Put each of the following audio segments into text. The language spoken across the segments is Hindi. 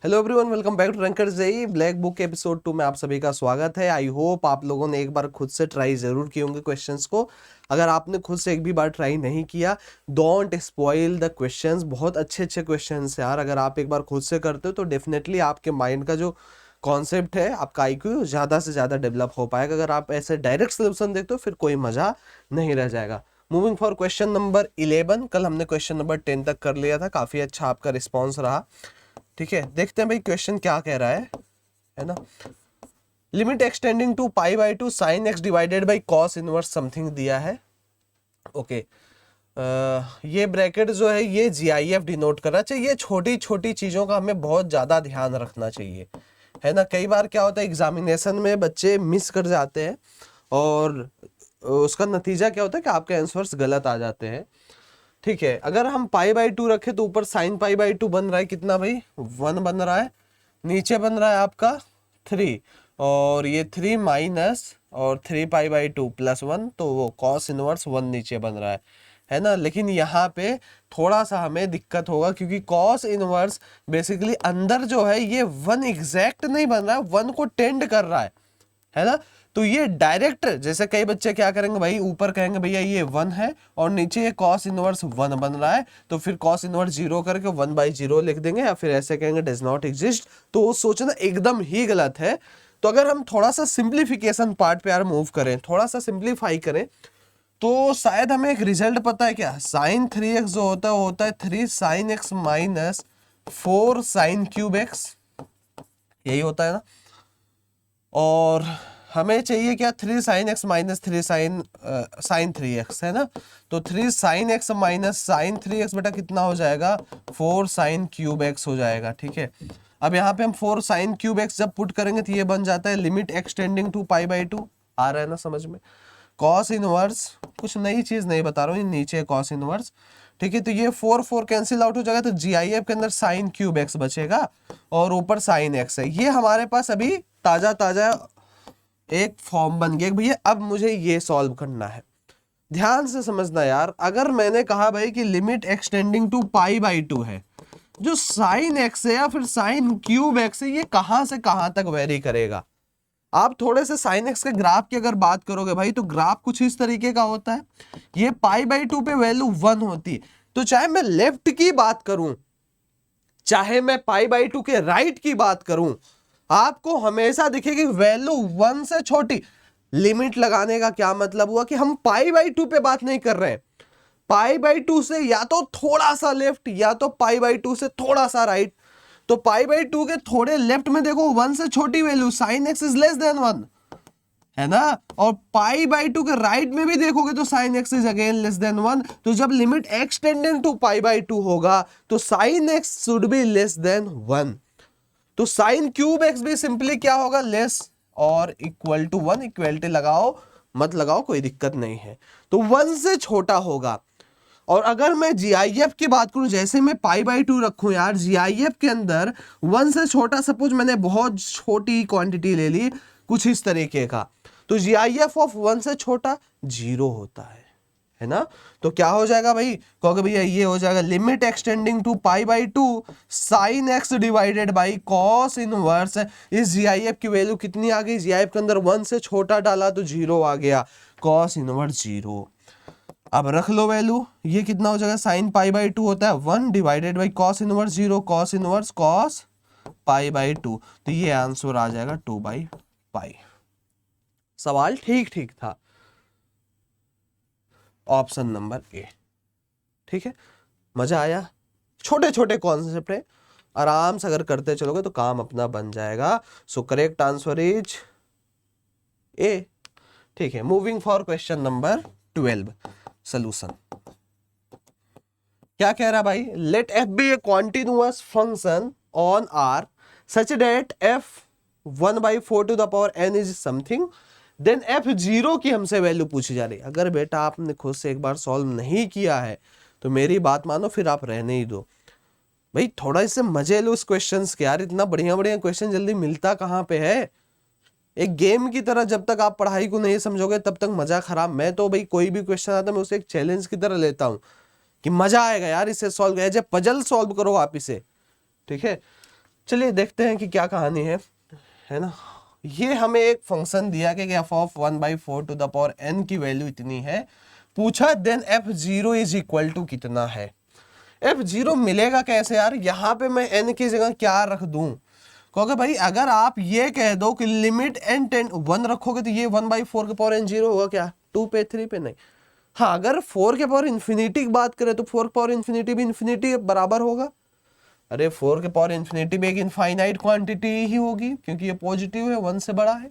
Hello everyone, welcome back to Ranker JEE black book episode 2 में आप सभी का स्वागत है। आई होप आप लोगों ने एक बार खुद से ट्राई जरूर किए होंगे क्वेश्चंस को। अगर आपने खुद से एक भी बार ट्राई नहीं किया, डोंट स्पॉइल द क्वेश्चंस। बहुत अच्छे अच्छे क्वेश्चंस यार, अगर आप एक बार खुद से करते हो तो डेफिनेटली आपके माइंड का जो कॉन्सेप्ट है, आपका आईक्यू ज़्यादा से ज़्यादा डेवलप हो पाएगा। अगर आप ऐसे डायरेक्ट सोल्यूशन देखते हो फिर कोई मज़ा नहीं रह जाएगा। Moving for question number 11। कल हमने क्वेश्चन नंबर 10 तक कर लिया था, काफ़ी अच्छा आपका रिस्पॉन्स रहा। ठीक है, देखते हैं भाई क्वेश्चन क्या कह रहा है ना। Limit extending to pi by two sine x divided by cos inverse something दिया है। ओके, ये ब्रैकेट जो है ये GIF डिनोट करना चाहिए। ये छोटी छोटी चीज़ों का हमें बहुत ज़्यादा ध्यान रखना चाहिए, है ना। कई बार क्या होता है, एग्जामिनेशन में बच्चे मिस कर जाते हैं और उसका नतीजा क्या होता है कि आपके आंसर्स गलत आ जाते हैं। ठीक है, अगर हम पाई बाई टू रखें तो ऊपर साइन पाई बाई टू बन रहा है कितना भाई, 1 बन रहा है। नीचे बन रहा है आपका 3, और ये 3 माइनस और 3 पाई बाई टू प्लस 1, तो वो कॉस इनवर्स 1 नीचे बन रहा है ना। लेकिन यहाँ पे थोड़ा सा हमें दिक्कत होगा क्योंकि कॉस इनवर्स बेसिकली अंदर जो है ये 1 एग्जैक्ट नहीं बन रहा है, 1 को टेंड कर रहा है ना। तो ये डायरेक्ट, जैसे कई बच्चे क्या करेंगे भाई, ऊपर कहेंगे भैया ये 1 है और नीचे ये कॉस इनवर्स 1 बन रहा है, तो फिर कॉस इनवर्स 0 करके 1/0 लिख देंगे, या फिर ऐसे कहेंगे डज नॉट एग्जिस्ट। तो वो सोचना एकदम ही गलत है। तो अगर हम थोड़ा सा सिंप्लीफिकेशन पार्ट पे यार मूव करें, थोड़ा सा सिंप्लीफाई करें, तो शायद हमें एक रिजल्ट पता है क्या। साइन 3x जो होता है वो होता है 3 sign x minus 4 sine cube x, यही होता है ना। और हमें चाहिए क्या, 3 sign x minus 3 sign 3x, है ना। तो 3 sign x minus sign 3x बेटा कितना हो जाएगा, 4 साइन क्यूब एक्स हो जाएगा। ठीक है, अब यहाँ पे हम 4 साइन क्यूब एक्स जब पुट करेंगे तो ये बन जाता है limit extending to pi by two. आ रहा है ना समझ में। कॉस इनवर्स, कुछ नई चीज नहीं बता रहा हूँ, नीचे कॉस इनवर्स। ठीक है, तो ये 4 कैंसिल आउट हो जाएगा, तो GIF के अंदर साइन क्यूब एक्स बचेगा और ऊपर साइन एक्स है। ये हमारे पास अभी ताजा ताजा एक फॉर्म बन गया भैया। अब मुझे ये सॉल्व करना है, ध्यान से समझना यार। अगर मैंने कहा भाई कि limit extending to pi by two है, जो साइन एक्स है या फिर साइन क्यूब एक्स है, ये कहां से कहां तक वेरी करेगा। आप थोड़े से साइन एक्स के ग्राफ की अगर बात करोगे भाई, तो ग्राफ कुछ इस तरीके का होता है। ये पाई बाई टू पे वैल्यू 1 होती है, तो चाहे मैं लेफ्ट की बात करूं, चाहे मैं पाई बाई टू के राइट की बात करूं, आपको हमेशा दिखेगी वैल्यू 1 से छोटी। लिमिट लगाने का क्या मतलब हुआ कि हम पाई बाई टू पे बात नहीं कर रहे हैं। पाई बाई टू से या तो थोड़ा सा लेफ्ट या तो पाई बाई टू से थोड़ा सा राइट। तो पाई बाई टू के थोड़े लेफ्ट में देखो 1 से छोटी value sine x is less than 1, है ना। और पाई बाई टू के राइट में भी देखोगे तो sine x is again less than 1। तो जब limit extending to pi by two होगा तो sine x should be less than 1। तो साइन क्यूब एक्स भी सिंपली क्या होगा, लेस और इक्वल टू 1। इक्वलिटी लगाओ मत लगाओ कोई दिक्कत नहीं है, तो 1 से छोटा होगा। और अगर मैं GIF की बात करूं, जैसे मैं पाई बाई टू रखूं यार, GIF के अंदर 1 से छोटा, सपोज मैंने बहुत छोटी क्वांटिटी ले ली कुछ इस तरीके का, तो GIF ऑफ 1 से छोटा 0 होता है ना। तो क्या हो जाएगा भाई, कहोगे भैया ये हो जाएगा limit extending to pi by two sine x divided by cos inverse. इस GIF की वैल्यू कितनी आ गई, GIF के अंदर 1 से छोटा डाला तो 0 आ गया, कॉस इनवर्स 0। अब रख लो वैल्यू, ये कितना हो जाएगा, साइन पाई बाई टू होता है 1 divided by cos inverse 0, cos inverse cos pi by to, तो ये आंसर आ जाएगा 2/पाई। सवाल ठीक ठीक था, ऑप्शन नंबर ए। ठीक है, मजा आया। छोटे छोटे कॉन्सेप्ट है, आराम से अगर करते चलोगे तो काम अपना बन जाएगा। So correct answer is A. ठीक है, moving for question number 12, solution. क्या कह रहा भाई, let f be a continuous function on R such that f 1/4 to the power n is something, then f0 की हमसे वैल्यू पूछी जा रही है। अगर बेटा आपने खुद से एक बार सॉल्व नहीं किया है तो मेरी बात मानो, फिर आप रहने ही दो भाई। थोड़ा इससे मजे लो इस क्वेश्चंस के यार, इतना बढ़िया बढ़िया क्वेश्चन जल्दी मिलता कहाँ पे है। एक गेम की तरह जब तक आप पढ़ाई को नहीं समझोगे तब तक मजा खराब। मैं तो भाई कोई भी क्वेश्चन आता है मैं उसे एक चैलेंज की तरह लेता हूँ कि मजा आएगा यार इसे सॉल्व किया, जब पजल सॉल्व करो आप इसे। ठीक है, चलिए देखते हैं कि क्या कहानी है ना। ये हमें एक फंक्शन दिया कि f of 1/4 to the power n की वैल्यू इतनी है, पूछा then f0 is equal to कितना है। f0 मिलेगा कैसे यार, यहाँ पे मैं n की जगह क्या रख दूं, क्योंकि भाई अगर आप ये कह दो कि लिमिट n टेंड 1 रखोगे तो ये 1/4 के पावर n 0 होगा क्या, 2 पे 3 पे नहीं। हाँ अगर 4 के पावर इन्फिनिटी की बात करें तो 4 के पावर इन्फिनिटी भी इन्फिनिटी बराबर होगा। अरे 4 के पावर इन्फिनिटी में एक इनफाइनाइट क्वांटिटी ही होगी क्योंकि ये पॉजिटिव है, 1 से बड़ा है।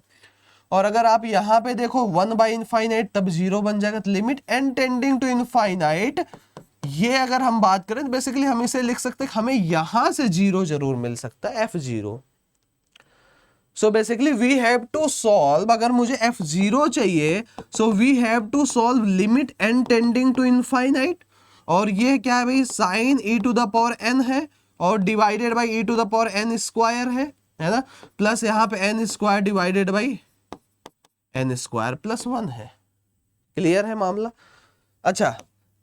और अगर आप यहाँ पे देखो 1 बाई इनफाइनाइट तब 0 बन जाएगा, तो limit n tending to infinite, ये अगर हम बात करें तो बेसिकली हम इसे लिख सकते हैं हमें यहां से 0 जरूर मिल सकता है, f0। So basically we have to solve, अगर मुझे f0 चाहिए so we have to solve limit n tending to infinite, और ये क्या है भाई sine e to the power n है और divided by e to the power n square है ना, प्लस यहाँ पे n square divided by n square plus 1 है। क्लियर है मामला। अच्छा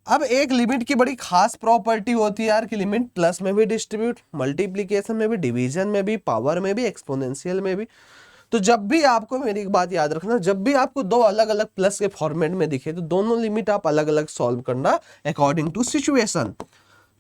अब एक लिमिट की बड़ी खास प्रॉपर्टी होती है यार कि लिमिट प्लस में भी डिस्ट्रीब्यूट, मल्टीप्लीकेशन में भी, डिवीजन में भी, पावर में भी, एक्सपोनेंशियल में भी। तो जब भी आपको, मेरी एक बात याद रखना, जब भी आपको दो अलग अलग प्लस के फॉर्मेट में दिखे तो दोनों लिमिट आप अलग अलग सॉल्व करना अकॉर्डिंग टू सिचुएशन।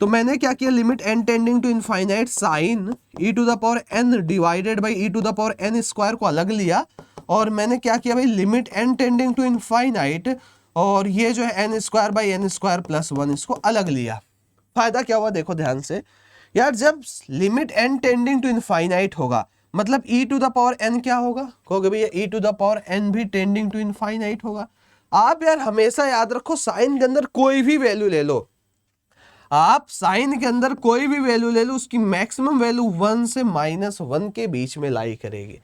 तो मैंने क्या किया, limit n tending to infinite sine e to the power n divided by e to the power n square को अलग लिया, और मैंने क्या किया भाई limit n tending to infinite और ये जो है n square by n square plus 1 इसको अलग लिया। फायदा क्या हुआ देखो ध्यान से यार, जब limit n tending to infinite होगा मतलब e to the power n क्या होगा, कहोगे भैया e to the power n भी टेंडिंग टू इनफाइनाइट होगा। आप यार हमेशा याद रखो साइन के अंदर कोई भी वैल्यू ले लो, आप साइन के अंदर कोई भी वैल्यू ले लो, उसकी मैक्सिमम वैल्यू 1 से -1 के बीच में लाई करेगी।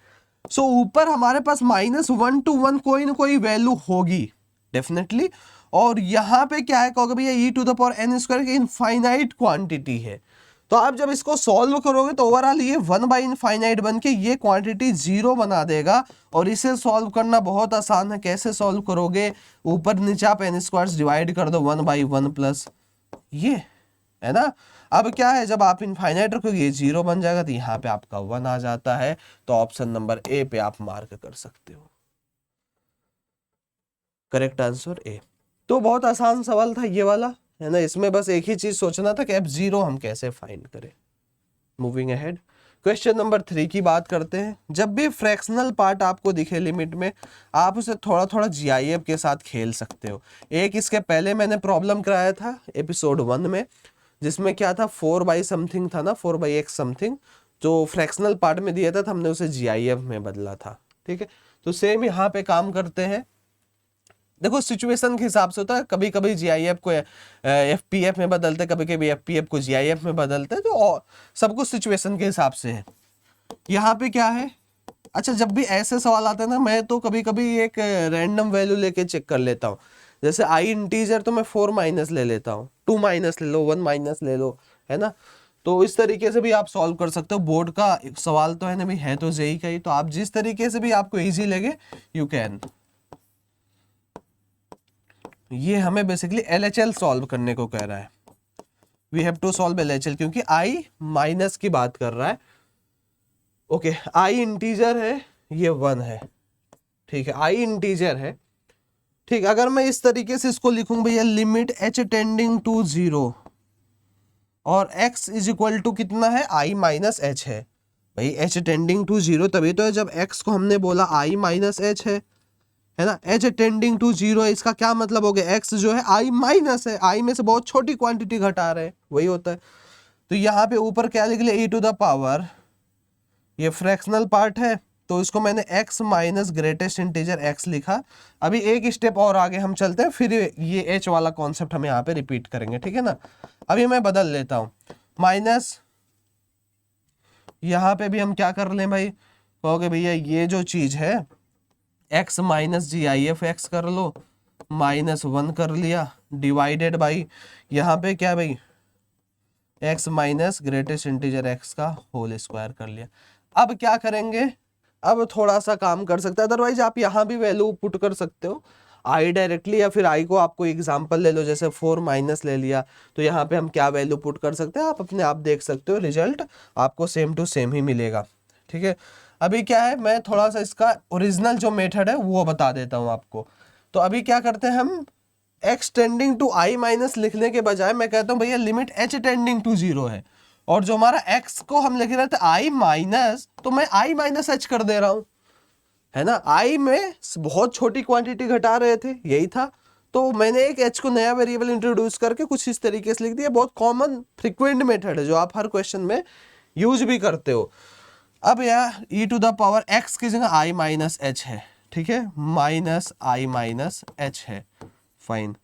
सो ऊपर हमारे पास -1 to 1 कोई ना कोई वैल्यू होगी डेफिनेटली, और यहाँ पे क्या है कहोगे भैया e to the power n square की इनफाइनाइट क्वांटिटी है। तो आप जब इसको सॉल्व करोगे तो ओवरऑल ये 1 बाई इनफाइनाइट बन के ये क्वांटिटी 0 बना देगा, और इसे सॉल्व करना बहुत आसान है। कैसे सॉल्व करोगे, ऊपर नीचे आप n स्क्वायर डिवाइड कर दो 1 बाई 1 प्लस ये है ना। अब क्या है जब आप इनफाइनाइट रखोगे ये 0 बन जाएगा, तो यहाँ पे आपका 1 आ जाता है। तो ऑप्शन नंबर ए पे आप मार्क कर सकते हो, करेक्ट आंसर ए। तो बहुत आसान सवाल था ये वाला है ना, इसमें बस एक ही चीज सोचना था कि f0 हम कैसे फाइंड करें। मूविंग अहेड, क्वेश्चन नंबर 3 की बात करते हैं। जब भी फ्रैक्शनल पार्ट आपको दिखे लिमिट में, आप उसे थोड़ा थोड़ा GIF के साथ खेल सकते हो। एक इसके पहले मैंने प्रॉब्लम कराया था एपिसोड 1 में, जिसमें क्या था 4 बाई समथिंग था ना, 4 बाई x समथिंग, जो फ्रैक्शनल पार्ट में दिया था हमने उसे GIF में बदला था। ठीक है, तो सेम यहाँ पे काम करते हैं। देखो सिचुएशन के हिसाब से होता है, कभी कभी GIF को FPF में बदलते, कभी कभी FPF को GIF में बदलते, तो सब कुछ सिचुएशन के हिसाब से है। यहाँ पे क्या है, अच्छा जब भी ऐसे सवाल आते हैं ना, मैं तो कभी कभी एक रैंडम वैल्यू लेके चेक कर लेता हूँ। जैसे i इंटीजर तो मैं 4 माइनस ले लेता हूँ, 2 माइनस ले लो, 1 माइनस ले लो, है ना। तो इस तरीके से भी आप सॉल्व कर सकते हो। बोर्ड का सवाल तो है ना भी, है तो जेई का ही, तो आप जिस तरीके से भी आपको इजी लगे यू कैन। ये हमें बेसिकली LHL सॉल्व करने को कह रहा है, we have to solve LHL, क्योंकि i माइनस की बात कर रहा है। ओके i इंटीजर है, ये 1 है, ठीक है, i इंटीजर है। ठीक, अगर मैं इस तरीके से इसको लिखूं भैया लिमिट h टेंडिंग टू 0 और x इज इक्वल टू कितना है, i माइनस h है। भाई h टेंडिंग टू 0 तभी तो है जब x को हमने बोला i माइनस h है ना। h टेंडिंग टू 0 है, इसका क्या मतलब हो गया, x जो है i माइनस है, i में से बहुत छोटी क्वांटिटी घटा रहे हैं, वही होता है। तो यहाँ पे ऊपर क्या लिख लिया, e टू द पावर, ये फ्रैक्शनल पार्ट है तो इसको मैंने x minus greatest integer x लिखा। अभी एक स्टेप और आगे हम चलते हैं, फिर ये h वाला कॉन्सेप्ट हम यहाँ पे रिपीट करेंगे, ठीक है ना। अभी मैं बदल लेता हूँ, माइनस यहाँ पे भी हम क्या कर लें भाई, कहोगे भैया ये जो चीज है x माइनस GIF x कर लो, -1 कर लिया, डिवाइडेड बाई यहाँ पे क्या भाई x minus greatest integer x का होल स्क्वायर कर लिया। अब क्या करेंगे, अब थोड़ा सा काम कर सकते हैं, अदरवाइज आप यहाँ भी वैल्यू पुट कर सकते हो। आई डायरेक्टली, या फिर आई को आपको एग्जांपल ले लो, जैसे 4 माइनस ले लिया, तो यहाँ पे हम क्या वैल्यू पुट कर सकते हैं, आप अपने आप देख सकते हो, रिजल्ट आपको सेम टू सेम ही मिलेगा। ठीक है, अभी क्या है, मैं थोड़ा सा इसका ओरिजिनल जो मेथड है वो बता देता हूँ आपको। तो अभी क्या करते हैं हम, x tending to i minus लिखने के बजाय मैं कहता हूँ भैया लिमिट h टेंडिंग टू 0 है, और जो हमारा x को हम लिख रहे थे i माइनस, तो मैं i माइनस h कर दे रहा हूँ, है ना। i में बहुत छोटी क्वांटिटी घटा रहे थे, यही था, तो मैंने एक h को नया वेरिएबल इंट्रोड्यूस करके कुछ इस तरीके से लिख दिया। बहुत कॉमन फ्रिक्वेंट मेथड है जो आप हर क्वेश्चन में यूज भी करते हो। अब यार e to the power x की जगह i माइनस h है, ठीक है, माइनस i माइनस h है, फाइन,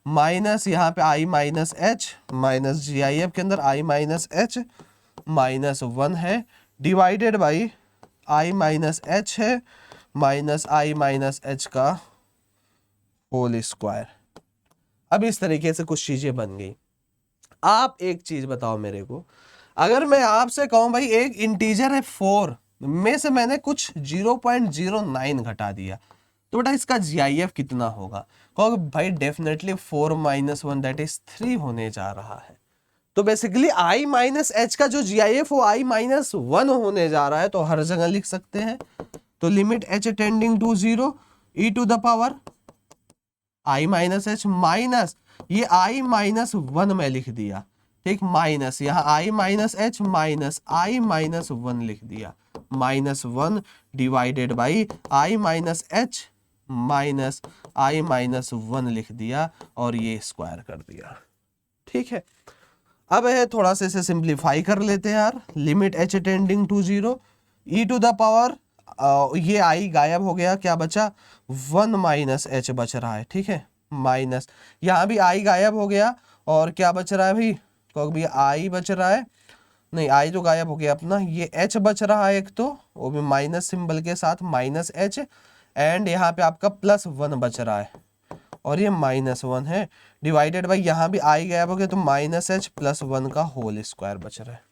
माइनस यहाँ पे i minus h, minus G I F के अंदर i माइनस h माइनस 1 है, divided by i minus h है, माइनस i माइनस h का होल स्क्वायर। अब इस तरीके से कुछ चीजें बन गई। आप एक चीज बताओ मेरे को, अगर मैं आपसे कहूं भाई एक इंटीजर है 4 में से मैंने कुछ 0.09 घटा दिया, तो बेटा इसका GIF कितना होगा? कहोगे भाई डेफिनेटली 4 माइनस 1 दैट इज 3 होने जा रहा है। तो बेसिकली i माइनस h का जो GIF वो i माइनस 1 होने जा रहा है, तो हर जगह लिख सकते हैं। तो limit h tending to 0 e to the power i minus h minus ये i माइनस 1 में लिख दिया, ठीक, माइनस यहाँ i minus h minus i minus 1 लिख दिया, minus 1 divided by i minus h minus i minus 1 लिख दिया और ये स्क्वायर कर दिया। ठीक है, अब है थोड़ा सा इसे सिंप्लीफाई कर लेते हैं यार। Limit h tending to 0 e to the power ये i गायब हो गया, क्या बचा 1 माइनस h बच रहा है, ठीक है, माइनस यहाँ भी i गायब हो गया और क्या बच रहा है भाई, तो भी i बच रहा है, नहीं i जो गायब हो गया अपना, ये h बच रहा है एक, तो वो भी माइनस सिंबल के साथ माइनस h, एंड यहाँ पे आपका प्लस 1 बच रहा है और ये माइनस 1 है, डिवाइडेड बाई यहाँ भी i गायब हो गया तो माइनस h प्लस 1 का होल स्क्वायर बच रहा है।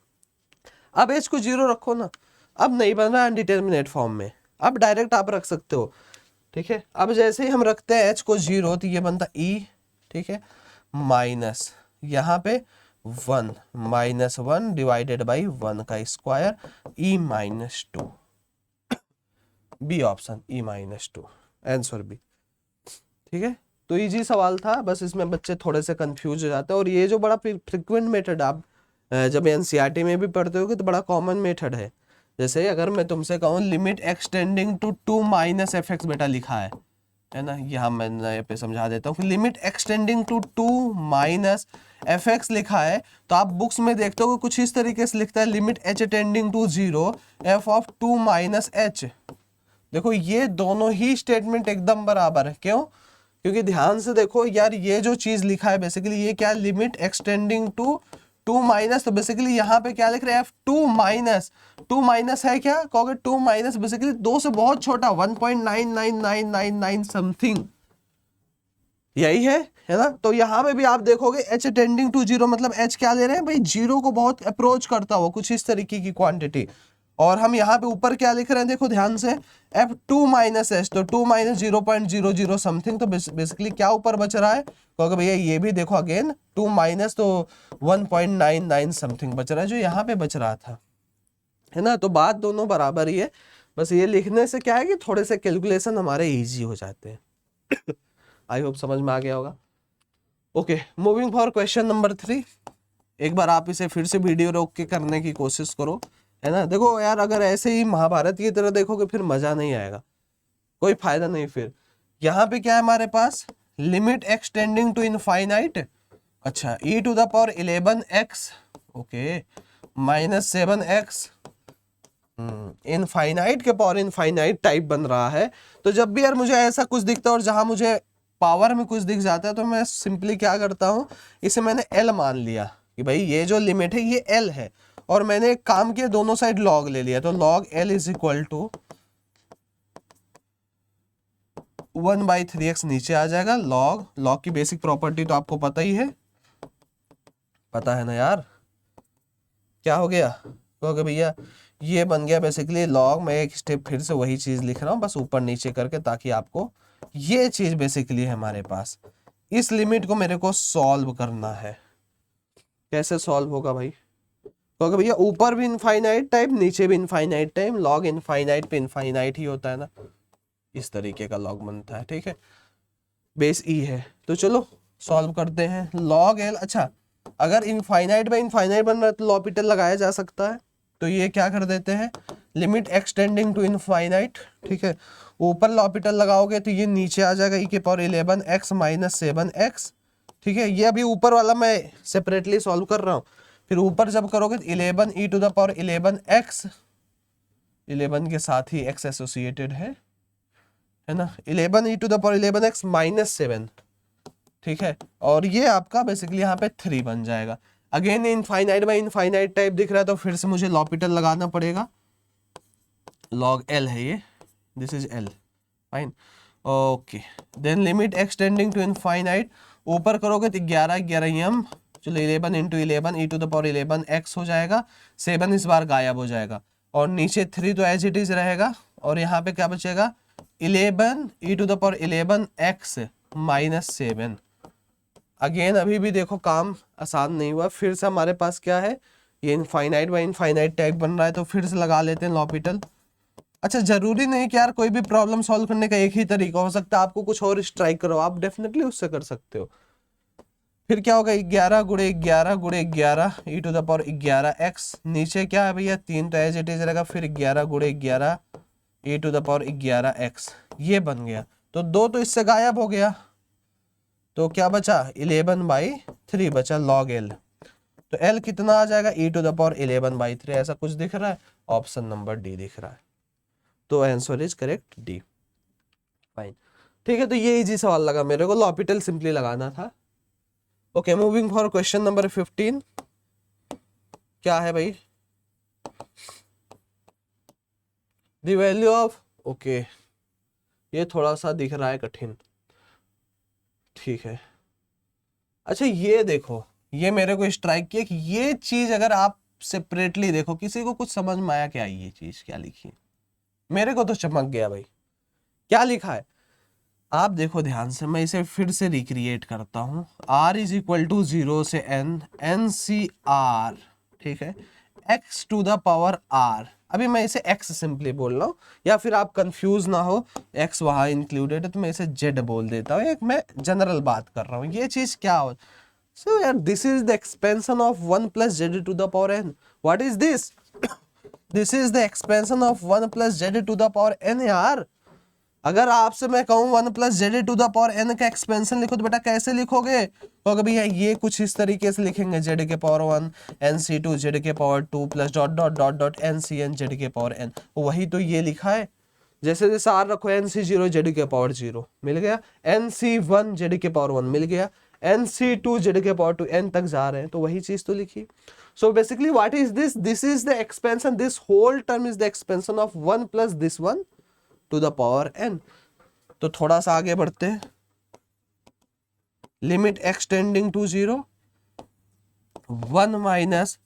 अब h को 0 रखो ना, अब नहीं बन रहा अनडिटरमिनेट फॉर्म में, अब डायरेक्ट आप रख सकते हो, ठीक है। अब जैसे ही हम रखते हैं h को 0 तो ये बनता e, ठीक है, माइनस यहाँ पे 1 माइनस 1 डिवाइडेड बाई 1 का square e minus 2, B option e minus 2, answer B. ठीक है, तो इजी सवाल था, बस इसमें बच्चे थोड़े से कंफ्यूज हो जाते हैं, और ये जो बड़ा फ्रिक्वेंट मेथड आप जब एनसीईआरटी में भी पढ़ते होगे तो बड़ा कॉमन मेथड है। जैसे अगर मैं तुमसे कहूँ limit x tending to 2 minus f x बेटा लिखा है ना, यहाँ मैं यहाँ पे समझा देता हूँ, limit extending to 2 minus f x लिखा है, तो आप बुक्स में देखते हो कुछ इस तरीके से लिखता है limit h tending to 0 f of 2 minus h. देखो ये दोनों ही स्टेटमेंट एकदम बराबर है, क्यों? क्योंकि ध्यान से देखो यार, ये जो चीज लिखा है बेसिकली ये क्या, लिमिट एक्सटेंडिंग टू 2 माइनस, तो बेसिकली यहाँ पे क्या लिख रहे हैं, 2 माइनस है क्या, कहोगे 2 माइनस बेसिकली 2 से बहुत छोटा 1.99999 समथिंग, यही है ना। तो यहाँ पे भी आप देखोगे h टेंडिंग टू 0 मतलब h क्या ले रहे हैं भाई, 0 को बहुत अप्रोच करता हो कुछ इस तरीके की क्वांटिटी, और हम यहाँ पे ऊपर क्या लिख रहे हैं देखो ध्यान से, f 2 माइनस h, तो 2 माइनस 0.00 समथिंग, तो बेसिकली क्या ऊपर बच रहा है, क्योंकि भैया ये भी देखो अगेन 2 माइनस तो 1.99 समथिंग बच रहा है जो यहाँ पे बच रहा था, है ना। तो बात दोनों बराबर ही है, बस ये लिखने से क्या है कि थोड़े से कैलकुलेशन हमारे ईजी हो जाते हैं। आई होप समझ में आ गया होगा। Okay, moving for question number 3। एक बार आप इसे फिर से वीडियो रोक के करने की कोशिश करो, है ना। देखो यार अगर ऐसे ही महाभारत की तरह देखोगे फिर मजा नहीं आएगा, कोई फायदा नहीं। फिर यहाँ पे क्या है हमारे पास, लिमिट एक्सटेंडिंग टू इनफाइनाइट, अच्छा e to the power 11x, okay, minus 7x, infinite के पावर इनफाइनाइट टाइप बन रहा है। तो जब भी यार मुझे ऐसा कुछ दिखता है और जहां मुझे पावर में कुछ दिख जाता है तो मैं सिंपली क्या करता हूं, इसे मैंने l मान लिया कि भाई ये जो लिमिट है ये l है, और मैंने एक काम किया दोनों साइड log ले लिया, तो log l is equal to 1/3x नीचे आ जाएगा। log की बेसिक प्रॉपर्टी तो आपको पता ही है, पता है ना यार, क्या हो गया, क्योंकि भैया ये बन गया बेसिकली log, मैं एक स्टेप फिर से वही चीज लिख रहा हूँ बस ऊपर नीचे करके ताकि आपको ये चीज बेसिकली है हमारे पास। इस लिमिट को मेरे को सॉल्व करना है। कैसे सॉल्व होगा भाई? क्योंकि भैया ऊपर भी इनफाइनाइट टाइम, नीचे भी इनफाइनाइट टाइम, लॉग इनफाइनाइट पे इनफाइनाइट ही होता है ना, इस तरीके का लॉग बनता है। ठीक है, बेस ई है। तो चलो सॉल्व करते हैं। लॉग एल, अच्छा अगर इनफाइनाइट बाय इनफाइनाइट बन रहा है तो लॉपिटल लगाया जा सकता है। तो ये क्या कर देते हैं, लिमिट एक्सटेंडिंग टू इनफाइनाइट। ठीक है, ऊपर लॉपिटल लगाओगे तो ये नीचे आ जाएगा, ई के पावर 11 एक्स माइनस 7 एक्स। ठीक है, ये अभी ऊपर वाला मैं सेपरेटली सॉल्व कर रहा हूँ। फिर ऊपर जब करोगे तो 11 e to the power 11 x, 11 के साथ ही एक्स एसोसिएटेड है ना, 11 e to the power 11 x minus 7। ठीक है, और ये आपका बेसिकली यहाँ पे 3 बन जाएगा। Again infinite by infinite type दिख रहा है तो फिर से मुझे लॉपिटल लगाना पड़ेगा। लॉग एल है ये, this is l, fine, okay. Then limit extending to infinite, ऊपर करोगे तो 11 11 एम, चलो 11 into 11 e to the power 11 x हो जाएगा, 7 इस बार गायब हो जाएगा, और नीचे 3 तो एज इट इज रहेगा, और यहाँ पे क्या बचेगा 11 e to the power 11 x minus 7। Again अभी भी देखो काम आसान नहीं हुआ, फिर से हमारे पास क्या है, ये इनफाइनाइट बाय इनफाइनाइट टाइप बन रहा है, तो फिर से लगा लेते हैं लॉपिटल। अच्छा जरूरी नहीं कि यार कोई भी प्रॉब्लम सॉल्व करने का एक ही तरीका हो सकता है, आपको कुछ और स्ट्राइक करो, आप डेफिनेटली उससे कर सकते हो। फिर क्या होगा 11 गुणे 11 गुणे 11 e to the power 11 x, नीचे क्या है भैया 3 तो एज इट इज रहेगा, फिर 11 गुणे 11 e to the power 11 x, ये बन गया। तो 2 तो इससे गायब हो गया, तो क्या बचा 11/3 बचा लॉग एल। तो एल कितना आ जाएगा ई टू द पावर 11/3, ऐसा कुछ दिख रहा है, ऑप्शन नंबर डी दिख रहा है। तो answer is correct D, fine. ठीक है, तो ये इजी सवाल लगा मेरे को, लॉपिटल सिंपली लगाना था। Okay, moving for question number 15। क्या है भाई, द वैल्यू ऑफ, ओके ये थोड़ा सा दिख रहा है कठिन, ठीक है। अच्छा ये देखो, ये मेरे को स्ट्राइक किया कि ये चीज अगर आप सेपरेटली देखो, किसी को कुछ समझ में आया क्या, ये चीज क्या लिखी है? मेरे को तो चमक गया भाई, क्या लिखा है आप देखो ध्यान से, मैं इसे फिर से रिक्रिएट करता हूं। r इज इक्वल टू 0 से n, n सी आर, ठीक है, x to the power r। अभी मैं इसे x सिंपली बोल रहा हूँ, या फिर आप कंफ्यूज ना हो, x वहां इंक्लूडेड है तो मैं इसे z बोल देता हूँ, एक मैं जनरल बात कर रहा हूँ। ये चीज क्या हो, सो यार this is the expansion of 1 plus z to the power n। What is this? This is the expansion of 1 plus z to the power n यार। अगर आपसे मैं कहूँ 1 plus z to the power n का एक्सपेंशन लिखो तो बेटा कैसे लिखोगे? तो भैया ये कुछ इस तरीके से लिखेंगे, जेड के पावर 1 nc2 जेड के power 2 plus dot dot dot dot ncn Z के पावर n। वही तो ये लिखा है, जैसे जैसे आर रखो nc0 जेड के पावर 0 मिल गया, nc1 जेड के पावर 1 मिल गया, nc2 जेड के पावर 2 n तक जा रहे हैं, तो वही चीज तो लिखी। So basically what is this? This is the expansion, this whole term is the expansion of 1 plus this 1 to the power n। तो थोड़ा सा आगे बढ़ते हैं, limit extending to 0, 1 minus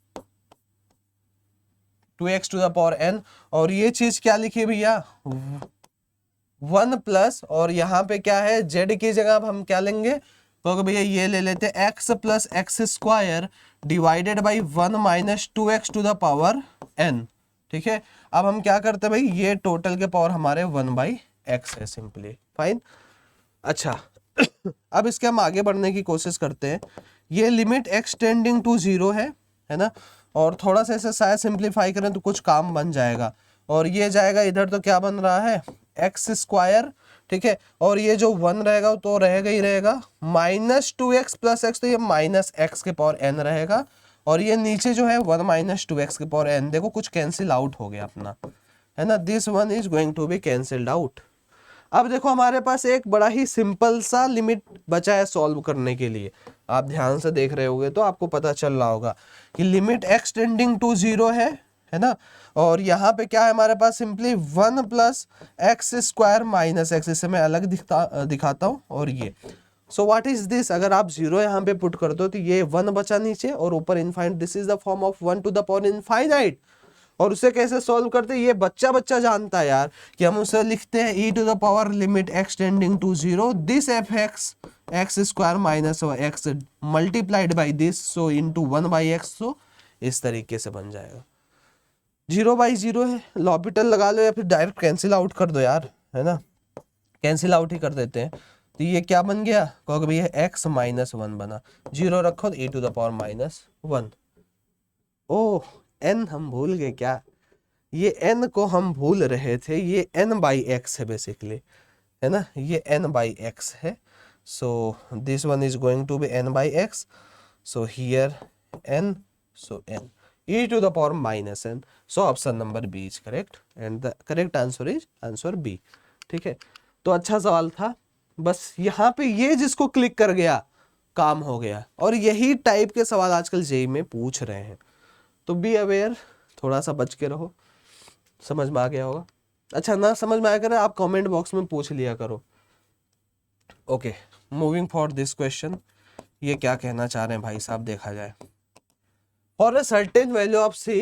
2x to the power n, और ये चीज क्या लिखी भैया 1 प्लस, और यहाँ पे क्या है z की जगह अब हम क्या लेंगे, तो भैया ये ले लेते हैं x plus x square divided by 1 minus 2x to the power n। ठीक है, अब हम क्या करते हैं भाई, ये टोटल के पावर हमारे 1/x है सिंपली, फाइन। अच्छा अब इसके हम आगे बढ़ने की कोशिश करते हैं। ये लिमिट एक्सटेंडिंग टू 0 है ना, और थोड़ा सा इसे शायद सिंप्लीफाई करें तो कुछ काम बन जाएगा, और ये जाएगा इधर, तो क्या बन रहा है एक्स स्क्वायर, ठीक है, और ये जो 1 रहेगा तो रहेगा ही रहेगा, माइनस 2x प्लस एक्स, तो ये माइनस एक्स के पावर n रहेगा, और ये नीचे जो है 1 माइनस 2x के पावर n, देखो कुछ कैंसिल आउट हो गया अपना, है ना, this one is going to be cancelled out. अब देखो हमारे पास एक बड़ा ही सिंपल सा लिमिट बचा है सॉल्व करने के लिए, आप ध्यान से देख रहे होगे तो आपको पता चल रहा होगा कि लिमिट एक्सटेंडिंग टू 0 है ना, और यहाँ पे क्या है हमारे पास simply 1 plus x square minus x, इसे मैं अलग दिखाता हूँ, और ये सो व्हाट इज दिस, अगर आप 0 यहाँ पे पुट कर दो तो ये 1 बचा नीचे और ऊपर infinite, this is the form of 1 to the power infinite, और उसे कैसे सॉल्व करते हैं ये बच्चा बच्चा जानता है यार, कि हम उसे लिखते हैं e to the power limit x tending to 0 this f x square minus x multiplied by this so into 1/x, so इस तरीके से बन जाएगा। 0/0 है, लॉपिटल लगा लो या फिर डायरेक्ट कैंसिल आउट कर दो यार, है ना, कैंसिल आउट ही कर देते हैं। तो ये क्या बन गया, कहोगे भैया x -1 बना, 0 रखो तो e to the power -1। Oh n हम भूल गए क्या, ये n को हम भूल रहे थे, ये n/x है बेसिकली, है ना, ये n/x है। So this one is going to be n/x, so here n, so n e to the power -n, so option number B is correct and the correct answer is answer B. ठीक है, तो अच्छा सवाल था, बस यहाँ पे ये जिसको क्लिक कर गया काम हो गया, और यही टाइप के सवाल आजकल जेईई में पूछ रहे हैं, तो बी अवेयर, थोड़ा सा बच के रहो। समझ में आ गया होगा, अच्छा ना समझ में आया करे आप कमेंट बॉक्स में पूछ लिया करो। Okay, moving for this question, ये क्या कहना चाह रहे हैं भाई साहब, देखा जाए। For a certain value of c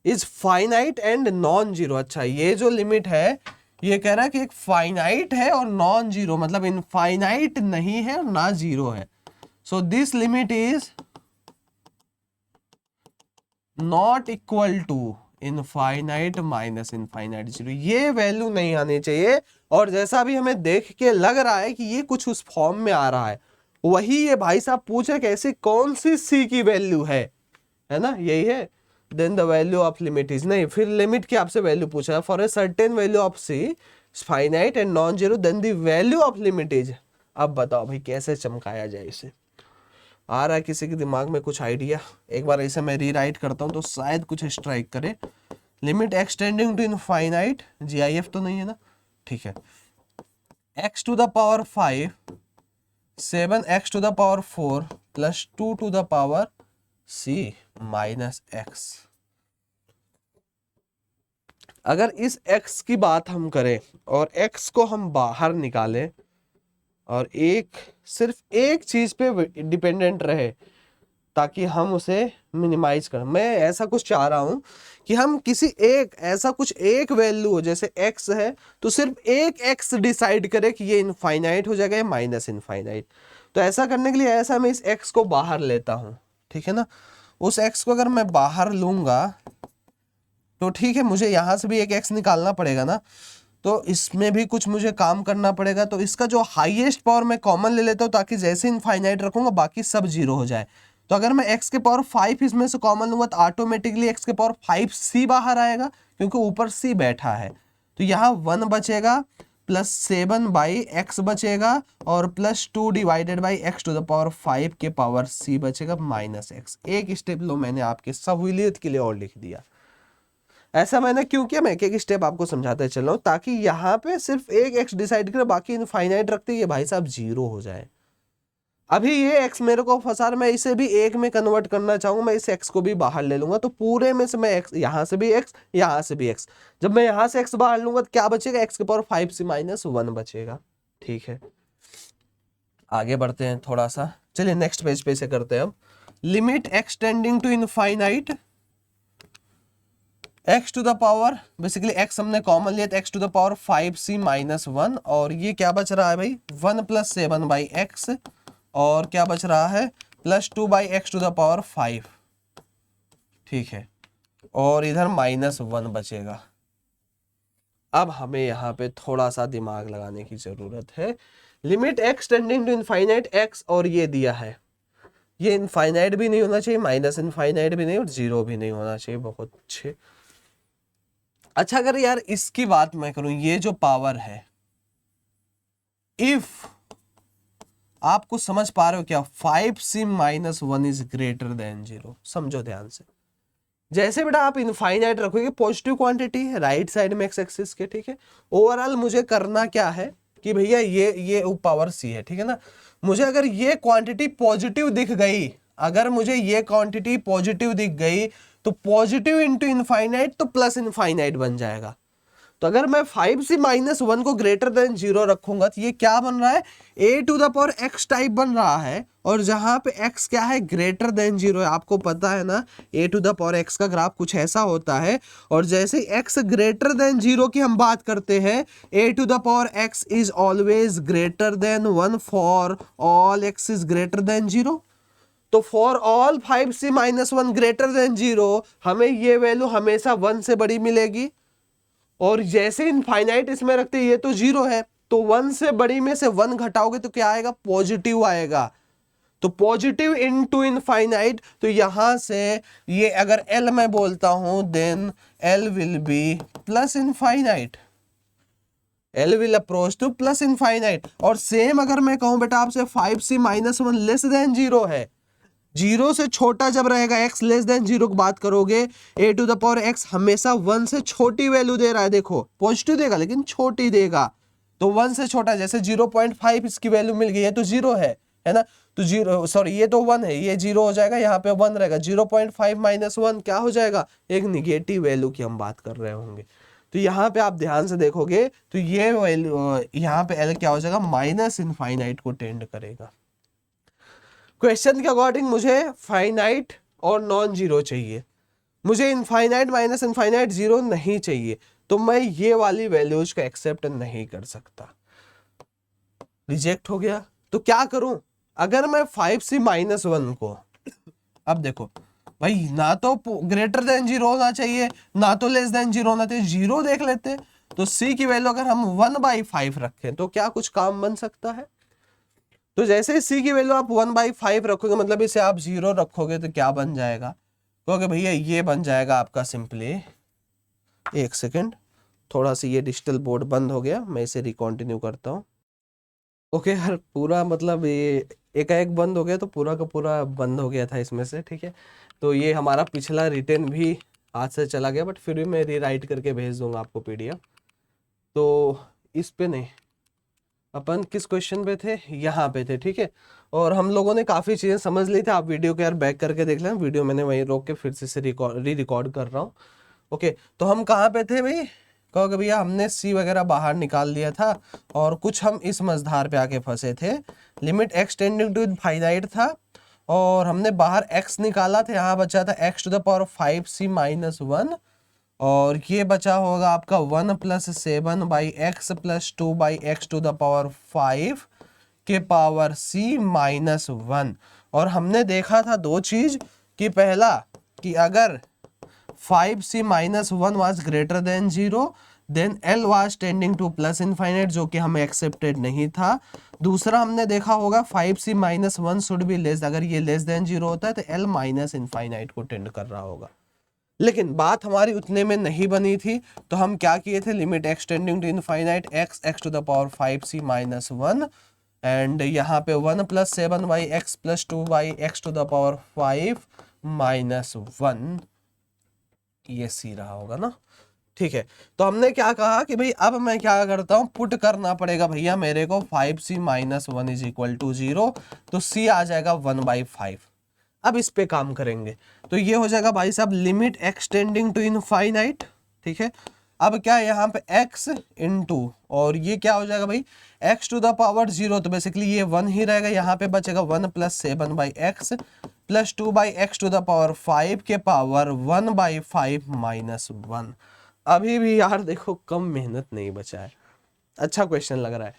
is finite and non zero. अच्छा, ये जो लिमिट है ये कह रहा है कि एक फाइनाइट है और नॉन जीरो, मतलब इनफाइनाइट नहीं है और ना जीरो है। So this limit is not equal to infinite minus infinite zero, ये वैल्यू नहीं आनी चाहिए। और जैसा भी हमें देख के लग रहा है कि ये कुछ उस फॉर्म में आ रहा है, वही ये भाई साहब पूछे कि ऐसी कौन सी सी की वैल्यू है ना, यही है। Then the value of limit is, नहीं फिर लिमिट की आपसे वैल्यू पूछा है, for a certain value of c finite and non zero then the value of limit is. अब बताओ भाई कैसे चमकाया जाए इसे, आ रहा है किसी के दिमाग में कुछ आइडिया? एक बार ऐसे मैं रीराइट करता हूं तो शायद कुछ स्ट्राइक करे। Limit extending to infinite, GIF तो नहीं है ना, ठीक है, x to the power 5 7x to the power 4 प्लस 2 to the power c minus x। अगर इस x की बात हम करें और x को हम बाहर निकालें और सिर्फ एक चीज पे डिपेंडेंट रहे ताकि हम उसे मिनिमाइज करें, मैं ऐसा कुछ चाह रहा हूं कि हम किसी ऐसा कुछ एक वैल्यू हो, जैसे x है तो सिर्फ एक x डिसाइड करे कि ये इनफाइनाइट हो जाएगा या माइनस इनफाइनाइट। तो ऐसा करने के लिए ऐसा मैं इस x को बाहर लेता हूं, ठीक है ना। उस x को अगर मैं बाहर लूंगा तो ठीक है, मुझे यहां से भी एक x निकालना पड़ेगा ना, तो इसमें भी कुछ मुझे काम करना पड़ेगा। तो इसका जो हाईएस्ट पावर मैं कॉमन ले लेता हूँ ताकि जैसे इनफाइनाइट रखूंगा बाकी सब जीरो हो जाए। तो अगर मैं x के पावर 5 इसमें से कॉमन लूंगा तो ऑटोमेटिकली x के पावर 5c बाहर आएगा क्योंकि ऊपर c बैठा है। तो यहाँ 1 बचेगा प्लस 7/x बचेगा और plus 2 divided by x to the power 5 के पावर c बचेगा माइनस x। एक स्टेप लो मैंने आपके सहूलियत के लिए और लिख दिया। ऐसा मैंने क्यों किया, मैं एक एक स्टेप आपको समझाते चल रहा हूं ताकि यहाँ पे सिर्फ एक x डिसाइड करे बाकी इनफाइनाइट रखते ये भाई साहब जीरो हो जाए। अभी ये x मेरे को फंसा, मैं इसे भी एक में कन्वर्ट करना चाहूंगा, मैं इस x को भी बाहर ले लूंगा तो पूरे में से मैं x, यहाँ से भी x, यहाँ से भी x, जब मैं यहाँ से x बाहर लूंगा तो क्या बचेगा, x के पावर 5c माइनस 1 बचेगा। ठीक है, आगे बढ़ते हैं थोड़ा सा, चलिए नेक्स्ट पेज पे से करते हैं। अब limit extending to infinite x to the power, basically x हमने कॉमन लिया तो x to the power 5c minus 1, और ये क्या बच रहा है भाई 1 प्लस 7/x, और क्या बच रहा है plus 2/x to the power 5। ठीक है, और इधर -1 बचेगा। अब हमें यहाँ पे थोड़ा सा दिमाग लगाने की जरूरत है। Limit x tending to infinite x, और ये दिया है, ये इनफाइनाइट भी नहीं होना चाहिए, माइनस इनफाइनाइट भी नहीं और जीरो भी नहीं होना चाहिए। बहुत अच्छे। अच्छा, अगर यार इसकी बात मैं करूं, ये जो पावर है, इफ आपको समझ पा रहे हो क्या, 5c minus 1 is greater than 0, समझो ध्यान से। जैसे बेटा आप इनफाइनाइट रखोगे, पॉजिटिव क्वांटिटी है राइट साइड में एक्स एक्सिस के, ठीक है। ओवरऑल मुझे करना क्या है कि भैया ये पावर c है, ठीक है ना। मुझे अगर ये क्वांटिटी पॉजिटिव दिख गई, अगर मुझे ये क्वांटिटी पॉजिटिव दिख गई तो पॉजिटिव इंटू इनफाइनाइट तो प्लस इनफाइनाइट बन जाएगा। तो अगर मैं 5c-1 को ग्रेटर देन 0 रखूंगा तो ये क्या बन रहा है, a⁴x टाइप बन रहा है, और जहां पे x क्या है, ग्रेटर देन 0 है। आपको पता है ना a⁴x का ग्राफ कुछ ऐसा होता है, और जैसे x ग्रेटर देन 0 की हम बात करते हैं, a⁴x is always greater than 1 for all x is greater than 0। तो for all 5c-1 greater than 0 हमें ये वैल्यू हमेशा 1 से बड़ी मिलेगी, और जैसे इनफाइनाइट इसमें रखते ये तो 0 है, तो 1 से बड़ी में से 1 घटाओगे तो क्या आएगा, पॉजिटिव आएगा। तो पॉजिटिव इनटू इनफाइनाइट, तो यहां से ये अगर L मैं बोलता हूं then L will be plus infinite, L will approach to plus infinite. और सेम अगर मैं कहूं बेटा आपसे 5c-1 लेस देन 0 है, 0 से छोटा जब रहेगा x लेस देन 0 की बात करोगे, a⁴x हमेशा 1 से छोटी वैल्यू दे रहा है, देखो पॉजिटिव देगा लेकिन छोटी देगा, तो 1 से छोटा, जैसे 0.5 इसकी वैल्यू मिल गई है तो 0 है ना, तो 0 सॉरी ये तो 1 है, ये 0 हो जाएगा, यहाँ पे 1 रहेगा, 0.5 - 1 क्या हो जाएगा, एक निगेटिव वैल्यू की हम बात कर रहे होंगे। तो यहाँ पे आप ध्यान से देखोगे तो ये वैल्यू यहाँ पे L क्या हो जाएगा, माइनस इनफाइनाइट को टेंड करेगा। क्वेश्चन के अकॉर्डिंग मुझे फाइनाइट और नॉन जीरो चाहिए, मुझे इनफाइनाइट माइनस इनफाइनाइट 0 नहीं चाहिए, तो मैं ये वाली वैल्यूज को एक्सेप्ट नहीं कर सकता, रिजेक्ट हो गया। तो क्या करूं, अगर मैं 5c-1 को, अब देखो भाई ना तो ग्रेटर देन 0 होना चाहिए ना तो लेस देन 0 होना चाहिए, 0 देख लेते, तो c की वैल्यू अगर हम 1/5 रखें तो क्या कुछ काम बन सकता है। तो जैसे c की वैल्यू आप 1/5 रखोगे, मतलब इसे आप 0 रखोगे तो क्या बन जाएगा, क्योंकि भैया ये बन जाएगा आपका सिंपली, एक सेकेंड थोड़ा सा ये डिजिटल बोर्ड बंद हो गया, मैं इसे रिकॉन्टिन्यू करता हूँ। ओके यार, पूरा मतलब ये एकाएक बंद हो गया तो पूरा का पूरा बंद हो गया था इसमें से, ठीक है। तो ये हमारा पिछला रिटर्न भी हाथ से चला गया, बट फिर भी मैं रीराइट करके भेज दूंगा आपको PDF। तो इस पे नहीं, अपन किस क्वेश्चन पे थे, यहाँ पे थे, ठीक है। और हम लोगों ने काफ़ी चीज़ें समझ ली थी, आप वीडियो को यार बैक करके देख लें, वीडियो मैंने वहीं रोक के फिर से रिकॉर्ड कर रहा हूँ। ओके, तो हम कहाँ पे थे भाई, कहोगे भैया हमने c वगैरह बाहर निकाल दिया था, और कुछ हम इस मझधार पे आके फंसे थे, limit x tending to infinite था, और हमने बाहर x निकाला था, यहाँ बचा था x⁴ और ये बचा होगा आपका 1 + 7/x + 2/x⁵ के पावर c-1। और हमने देखा था दो चीज, कि पहला कि अगर 5c-1 was greater than 0 then L was tending to plus infinite, जो कि हमें एक्सेप्टेड नहीं था। दूसरा हमने देखा होगा 5c-1 शुड बी लेस, अगर ये लेस देन 0 होता है तो L माइनस इनफाइनाइट को टेंड कर रहा होगा। लेकिन बात हमारी उतने में नहीं बनी थी, तो हम क्या किए थे, limit x tending to infinite x⁵ and यहाँ पे 1 + 7/x + 2/x⁵ ये सी रहा होगा ना, ठीक है। तो हमने क्या कहा कि भाई अब मैं क्या करता हूँ, पुट करना पड़ेगा भैया मेरे को 5c-1 = 0, तो c आ जाएगा 1/5। अब इस पे काम करेंगे, तो ये हो जाएगा भाई साहब limit x tending to infinite, ठीक है। अब क्या है यहाँ पे x इंटू, और ये क्या हो जाएगा भाई x⁴, तो बेसिकली ये 1 ही रहेगा, यहाँ पे बचेगा 1 + 7/x + 2/x⁵ के पावर 1/5 - 1। अभी भी यार देखो कम मेहनत नहीं बचा है, अच्छा क्वेश्चन लग रहा है,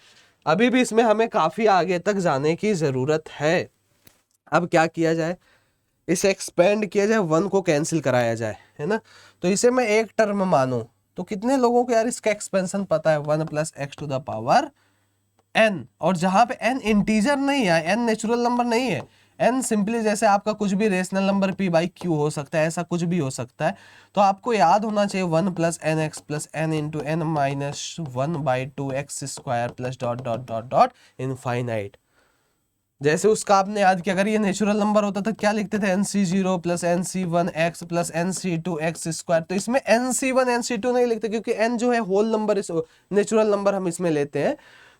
अभी भी इसमें हमें काफी आगे तक जाने की जरूरत है। अब क्या किया जाए, इसे एक्सपेंड किया जाए, 1 को कैंसिल कराया जाए, है ना। तो इसे मैं एक टर्म मानूं तो कितने लोगों को यार इसका एक्सपेंशन पता है, 1 + x⁴n, और जहां पे n इंटीजर नहीं है, n नेचुरल नंबर नहीं है, n सिंपली जैसे आपका कुछ भी रेशनल नंबर p/q हो सकता है, ऐसा कुछ भी हो सकता है। तो आपको याद होना चाहिए 1 + nx + n × n - 1/2x² + ... infinite. जैसे उसका आपने याद किया, अगर ये नेचुरल नंबर होता तो क्या लिखते थे, nc0 + nc1x + nc2x²। तो इसमें nc1 nc2 नहीं लिखते, क्योंकि n जो है होल नंबर, नेचुरल नंबर हम इसमें लेते हैं।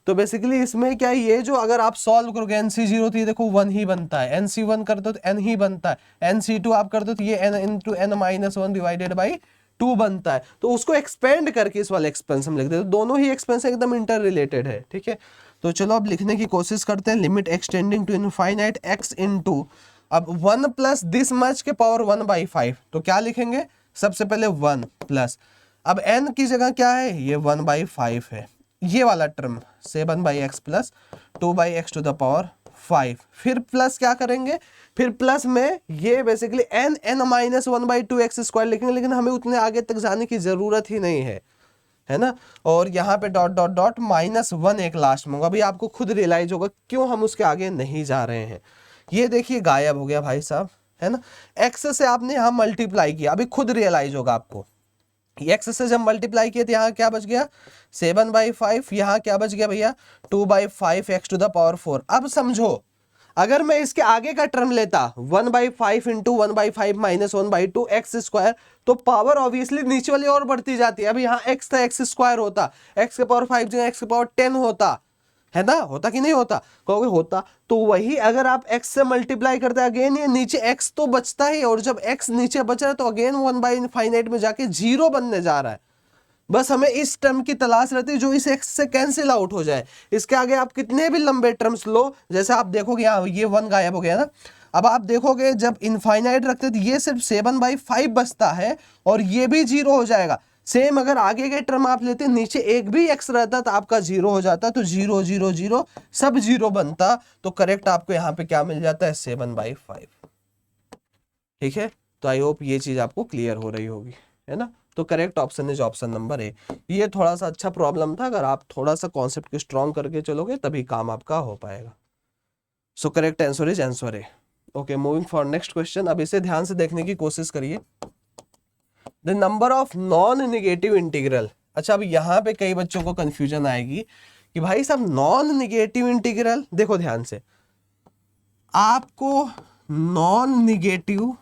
तो बेसिकली इसमें क्या है, ये जो अगर आप सॉल्व करोगे nc0 तो ये देखो 1 ही बनता है, nc1 करते हो तो n ही बनता है, nc2 आप करते हो तो ये n × n - 1 / 2 बनता है, तो उसको एक्सपेंड करके इस वाले एक्सपेंशन में लिख देते, दोनों ही एक्सपेंशन एकदम इंटर रिलेटेड है, ठीक है। तो चलो अब लिखने की कोशिश करते हैं, limit extending to infinite x into, अब 1 प्लस दिस मच के पावर 1/5, तो क्या लिखेंगे, सबसे पहले 1 प्लस, अब n की जगह क्या है, ये 1/5 है, ये वाला term 7/x plus 2/x to the power 5, फिर प्लस क्या करेंगे, फिर प्लस में ये basically n minus 1/2x square लिखेंगे, लेकिन हमें उतने आगे तक जाने की जरूरत ही नहीं है ना। और यहाँ पे डॉट डॉट डॉट -1 एक लास्ट में होगा, अभी आपको खुद रियलाइज होगा क्यों हम उसके आगे नहीं जा रहे हैं। ये देखिए गायब हो गया भाई साहब, है ना, x से आपने यहाँ मल्टीप्लाई किया, अभी खुद रियलाइज होगा आपको, x से जब मल्टीप्लाई किया तो यहाँ क्या बच गया 7/5, यहाँ क्या बच गया भैया 2/5x टू द पावर 4। अब समझो अगर मैं इसके आगे का टर्म लेता 1/5 इंटू 1/5 माइनस 1/2 एक्स स्क्वायर, तो पावर ऑब्वियसली नीचे वाली और बढ़ती जाती है, अभी यहाँ x था x स्क्वायर होता, x के पावर 5 जगह x के पावर 10 होता, है ना, होता कि नहीं होता, कहोगे होता, तो वही अगर आप x से मल्टीप्लाई करते हैं अगेन ये नीचे x तो बचता ही, और जब x नीचे बच रहा है तो अगेन 1/इनफाइनाइट में जाके 0 बनने जा रहा है। बस हमें इस टर्म की तलाश रहती है जो इस x से कैंसिल आउट हो जाए, इसके आगे आप कितने भी लंबे टर्म्स लो, जैसे आप देखोगे यहाँ ये 1 गायब हो गया ना, अब आप देखोगे जब इनफाइनाइट रखते तो ये सिर्फ 7/5 बचता है और ये भी 0 हो जाएगा। सेम अगर आगे के टर्म आप लेते नीचे एक भी x रहता तो आपका 0 हो जाता, तो 0 0 0 सब 0 बनता, तो करेक्ट आपको यहाँ पे क्या मिल जाता है 7/5, ठीक है। तो आई होप ये चीज आपको क्लियर हो रही होगी, है ना। तो correct option is option number ए। ये थोड़ा सा अच्छा प्रॉब्लम था, अगर आप थोड़ा सा कॉन्सेप्ट को स्ट्रॉन्ग करके चलोगे तभी काम आपका हो पाएगा। सो correct answer is answer A. Okay, moving for next question. अब इसे ध्यान से देखने की कोशिश करिए। The number of non negative integral. अच्छा, अब यहाँ पे कई बच्चों को कंफ्यूजन आएगी कि भाई साहब नॉन निगेटिव इंटीग्रल, देखो ध्यान से, आपको नॉन निगेटिव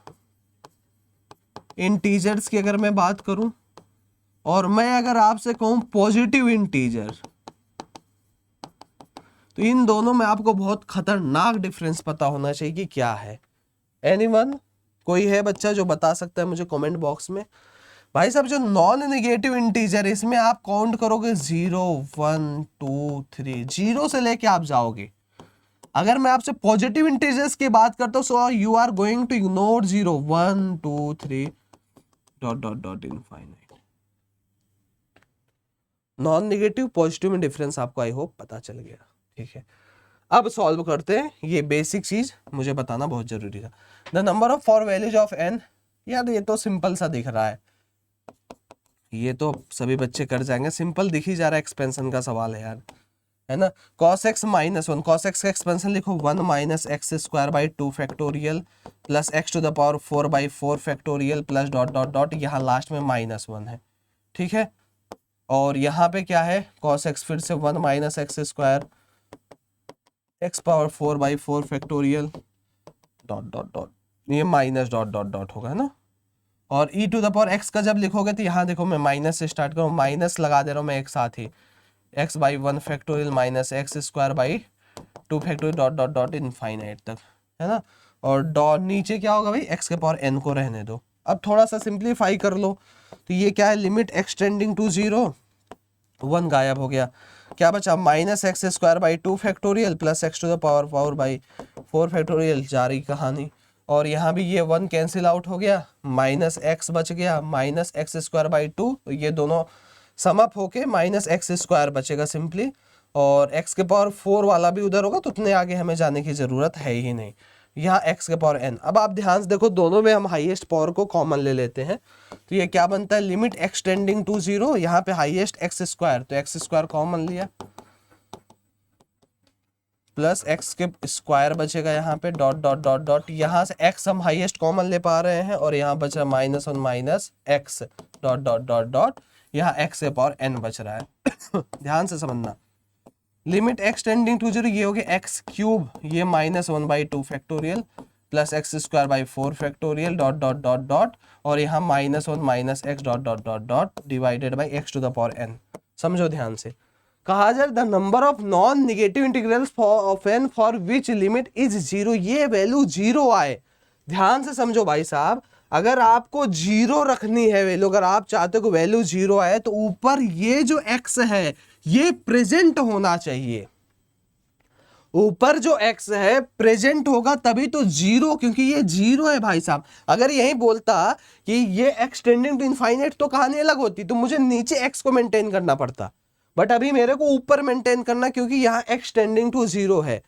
इंटीजर्स की अगर मैं बात करूं और मैं अगर आपसे कहूं पॉजिटिव इंटीजर, तो इन दोनों में आपको बहुत खतरनाक डिफरेंस पता होना चाहिए कि क्या है। एनीवन, कोई है बच्चा जो बता सकता है मुझे कमेंट बॉक्स में। भाई साहब जो नॉन नेगेटिव इंटीजर है इसमें आप काउंट करोगे 0 1 2 3, 0 से लेके आप जाओगे। अगर मैं आपसे पॉजिटिव इंटीजर्स की बात करता हूं, so you are going to ignore 0 1 2 3 dot dot dot infinite. Non negative positive में डिफरेंस आपको आई होप पता चल गया, ठीक है। अब सॉल्व करते हैं, ये बेसिक चीज मुझे बताना बहुत जरूरी था। The number of for values of n, यार ये तो सिंपल सा दिख रहा है, ये तो सभी बच्चे कर जाएंगे, सिंपल दिख ही जा रहा है, एक्सपेंशन का सवाल है यार, है ना। cos x minus 1, cos x का एक्सपेंशन लिखो 1 minus x square by 2 factorial plus x to the power 4/4 factorial plus dot dot dot, यहाँ लास्ट में -1 है, ठीक है। और यहाँ पे क्या है cos x फिर से 1 minus x square x power 4/4 factorial dot dot dot, ये माइनस डॉट डॉट डॉट होगा, है ना। और e to the power x का जब लिखोगे तो यहाँ देखो मैं माइनस से स्टार्ट करूँ, माइनस लगा दे रहा हूँ मैं एक साथ ही, x/1 factorial minus x square by 2 factorial dot dot dot infinite तक, है ना। और डॉट नीचे क्या होगा भाई x के पावर n को रहने दो। अब थोड़ा सा सिंप्लीफाई कर लो, तो ये क्या है लिमिट एक्सटेंडिंग टू 0, 1 गायब हो गया, क्या बचा minus x square by 2 factorial plus x to the power by 4 factorial, जारी कहानी। और यहाँ भी ये 1 कैंसिल आउट हो गया, माइनस एक्स बच गया, माइनस एक्स स्क्वायर बाई 2, ये दोनों सम अप होके माइनस एक्स स्क्वायर बचेगा सिंपली, और x के पावर 4 वाला भी उधर होगा, तो उतने आगे हमें जाने की जरूरत है ही नहीं। यहाँ x के पावर n। अब आप ध्यान से देखो दोनों में हम हाईएस्ट पावर को कॉमन ले लेते हैं, तो ये क्या बनता है लिमिट एक्सटेंडिंग टू 0, यहाँ पे हाईएस्ट एक्स स्क्वायर, तो एक्स स्क्वायर कॉमन लिया प्लस एक्स के स्क्वायर बचेगा यहाँ पे डॉट डॉट डॉट डॉट, यहाँ से x हम हाईएस्ट कॉमन ले पा रहे हैं और यहाँ बच रहा -1 minus x dot dot dot dot, यहाँ x के पावर n बच रहा है। ध्यान से समझना, लिमिट एक्सटेंडिंग टू 0 ये हो गया एक्स क्यूब, ये -1/2 factorial plus x square by 4 factorial dot dot dot dot, और यहाँ -1 minus x dot dot dot dot divided by x to the power n। समझो ध्यान से, कहा जाए the number of non negative integrals of n for which limit is 0, ये वैल्यू 0 आए। ध्यान से समझो भाई साहब, अगर आपको जीरो रखनी है वैल्यू, अगर आप चाहते हो कि वैल्यू जीरो आए, तो ऊपर ये जो x है ये प्रेजेंट होना चाहिए। ऊपर जो x है प्रेजेंट होगा तभी तो जीरो, क्योंकि ये जीरो है भाई साहब। अगर यही बोलता कि ये x टेंडिंग टू इनफाइनाइट तो कहानी अलग होती, तो मुझे नीचे x को मेंटेन करना पड़ता, बट अभी मेरे को ऊपर मेंटेन करना, क्योंकि यहाँ x टेंडिंग टू जीरो है।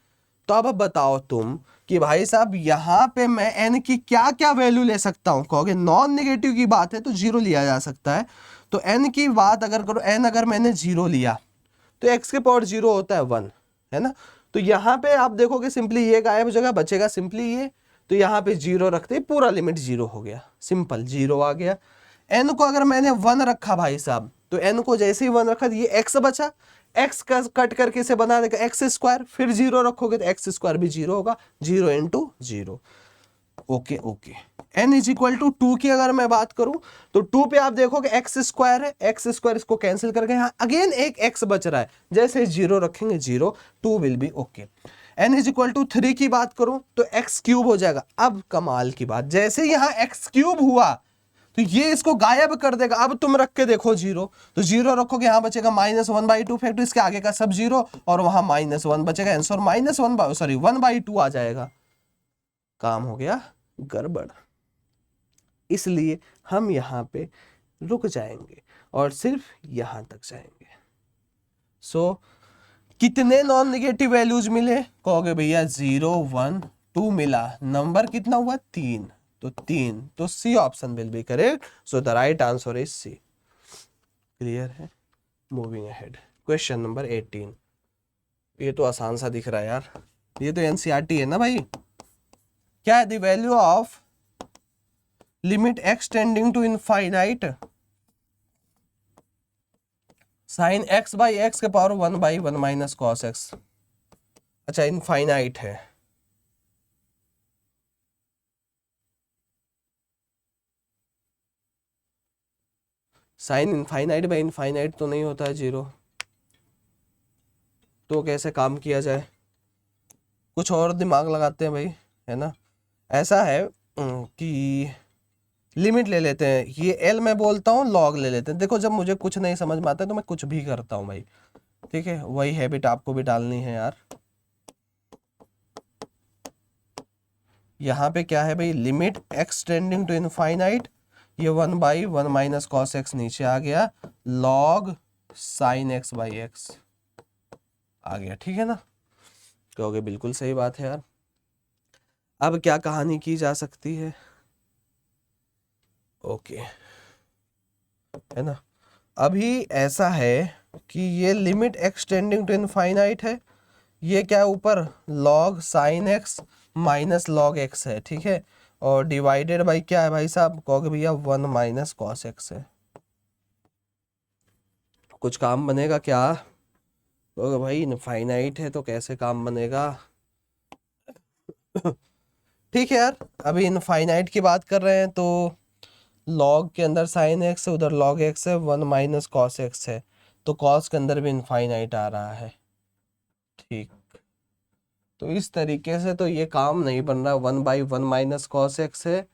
तो अब बताओ तुम कि भाई साहब यहाँ पे मैं n की क्या क्या वैल्यू ले सकता हूं। कहोगे नॉन नेगेटिव की बात है तो जीरो लिया जा सकता है। तो n की बात अगर करो, n अगर मैंने जीरो लिया तो x के पावर जीरो होता है 1, है ना। तो यहाँ पे आप देखोगे सिंपली ये गायब हो जाएगा, बचेगा सिंपली ये। तो यहाँ पे जीरो रखते ही पूरा लिमिट जीरो हो गया, सिंपल जीरो आ गया। n को अगर मैंने 1 रखा भाई साहब, तो n को जैसे ही 1 रखा ये x बचा, x का कट करके इसे बना देगा एक्स स्क्वायर, फिर जीरो रखोगे तो एक्स स्क्वायर भी जीरो होगा, zero into zero. Okay okay. n is equal to 2 की अगर मैं बात करूं तो 2 पे आप देखोगे एक्स स्क्वायर है, एक्स स्क्वायर इसको कैंसिल करके यहाँ अगेन एक x बच रहा है, जैसे जीरो रखेंगे zero, 2 will be okay. n is equal to 3 की बात करूं तो x क्यूब हो जाएगा। अब कमाल की बात, जैसे यहाँ x क्यूब हुआ तो ये इसको गायब कर देगा। अब तुम रख के देखो जीरो, तो जीरो रखोगे यहाँ बचेगा -1/2 फैक्टर, इसके आगे का सब जीरो और वहां -1 बचेगा, आंसर -1/2 आ जाएगा। काम हो गया गड़बड़। इसलिए हम यहाँ पे रुक जाएंगे और सिर्फ यहां तक जाएंगे। सो कितने नॉन नेगेटिव वैल्यूज मिले, कहोगे भैया 0 1 2 मिला, नंबर कितना हुआ 3, तो 3, तो C option will be correct. So the right answer is C. Clear है। Moving ahead, question number 18। ये तो आसान सा दिख रहा है यार, ये तो एनसीईआरटी है ना भाई। क्या है the value of limit x tending to infinite sine x by x के पावर 1/1 माइनस कॉस एक्स। अच्छा इनफाइनाइट है, साइन इनफाइनाइट बाई इनफाइनाइट तो नहीं होता है जीरो, तो कैसे काम किया जाए, कुछ और दिमाग लगाते हैं भाई, है ना। ऐसा है कि लिमिट ले लेते हैं, ये एल मैं बोलता हूँ, लॉग ले लेते हैं। देखो जब मुझे कुछ नहीं समझ में आता है तो मैं कुछ भी करता हूँ भाई, ठीक है, वही हैबिट आपको भी डालनी है यार। यहाँ पे क्या है भाई, limit x tending to infinite, ये 1/1 माइनस कॉस एक्स नीचे आ गया, log sine x by x आ गया, ठीक है ना। कहोगे बिल्कुल सही बात है यार। अब क्या कहानी की जा सकती है, ओके, है ना। अभी ऐसा है कि ये limit x tending to infinite है, ये क्या है ऊपर log sine x minus log x है, ठीक है, और डिवाइडेड बाई क्या है भाई साहब, कहोगे भैया 1 माइनस कॉस एक्स है। कुछ काम बनेगा क्या, कहोगे भाई इनफाइनाइट है तो कैसे काम बनेगा। ठीक है यार, अभी इनफाइनाइट की बात कर रहे हैं तो लॉग के अंदर साइन एक्स है, उधर लॉग एक्स है, 1 माइनस कॉस एक्स है, तो कॉस के अंदर भी इनफाइनाइट आ रहा है, ठीक। तो इस तरीके से तो ये काम नहीं बन रहा, 1/1 माइनस कॉस एक्स है,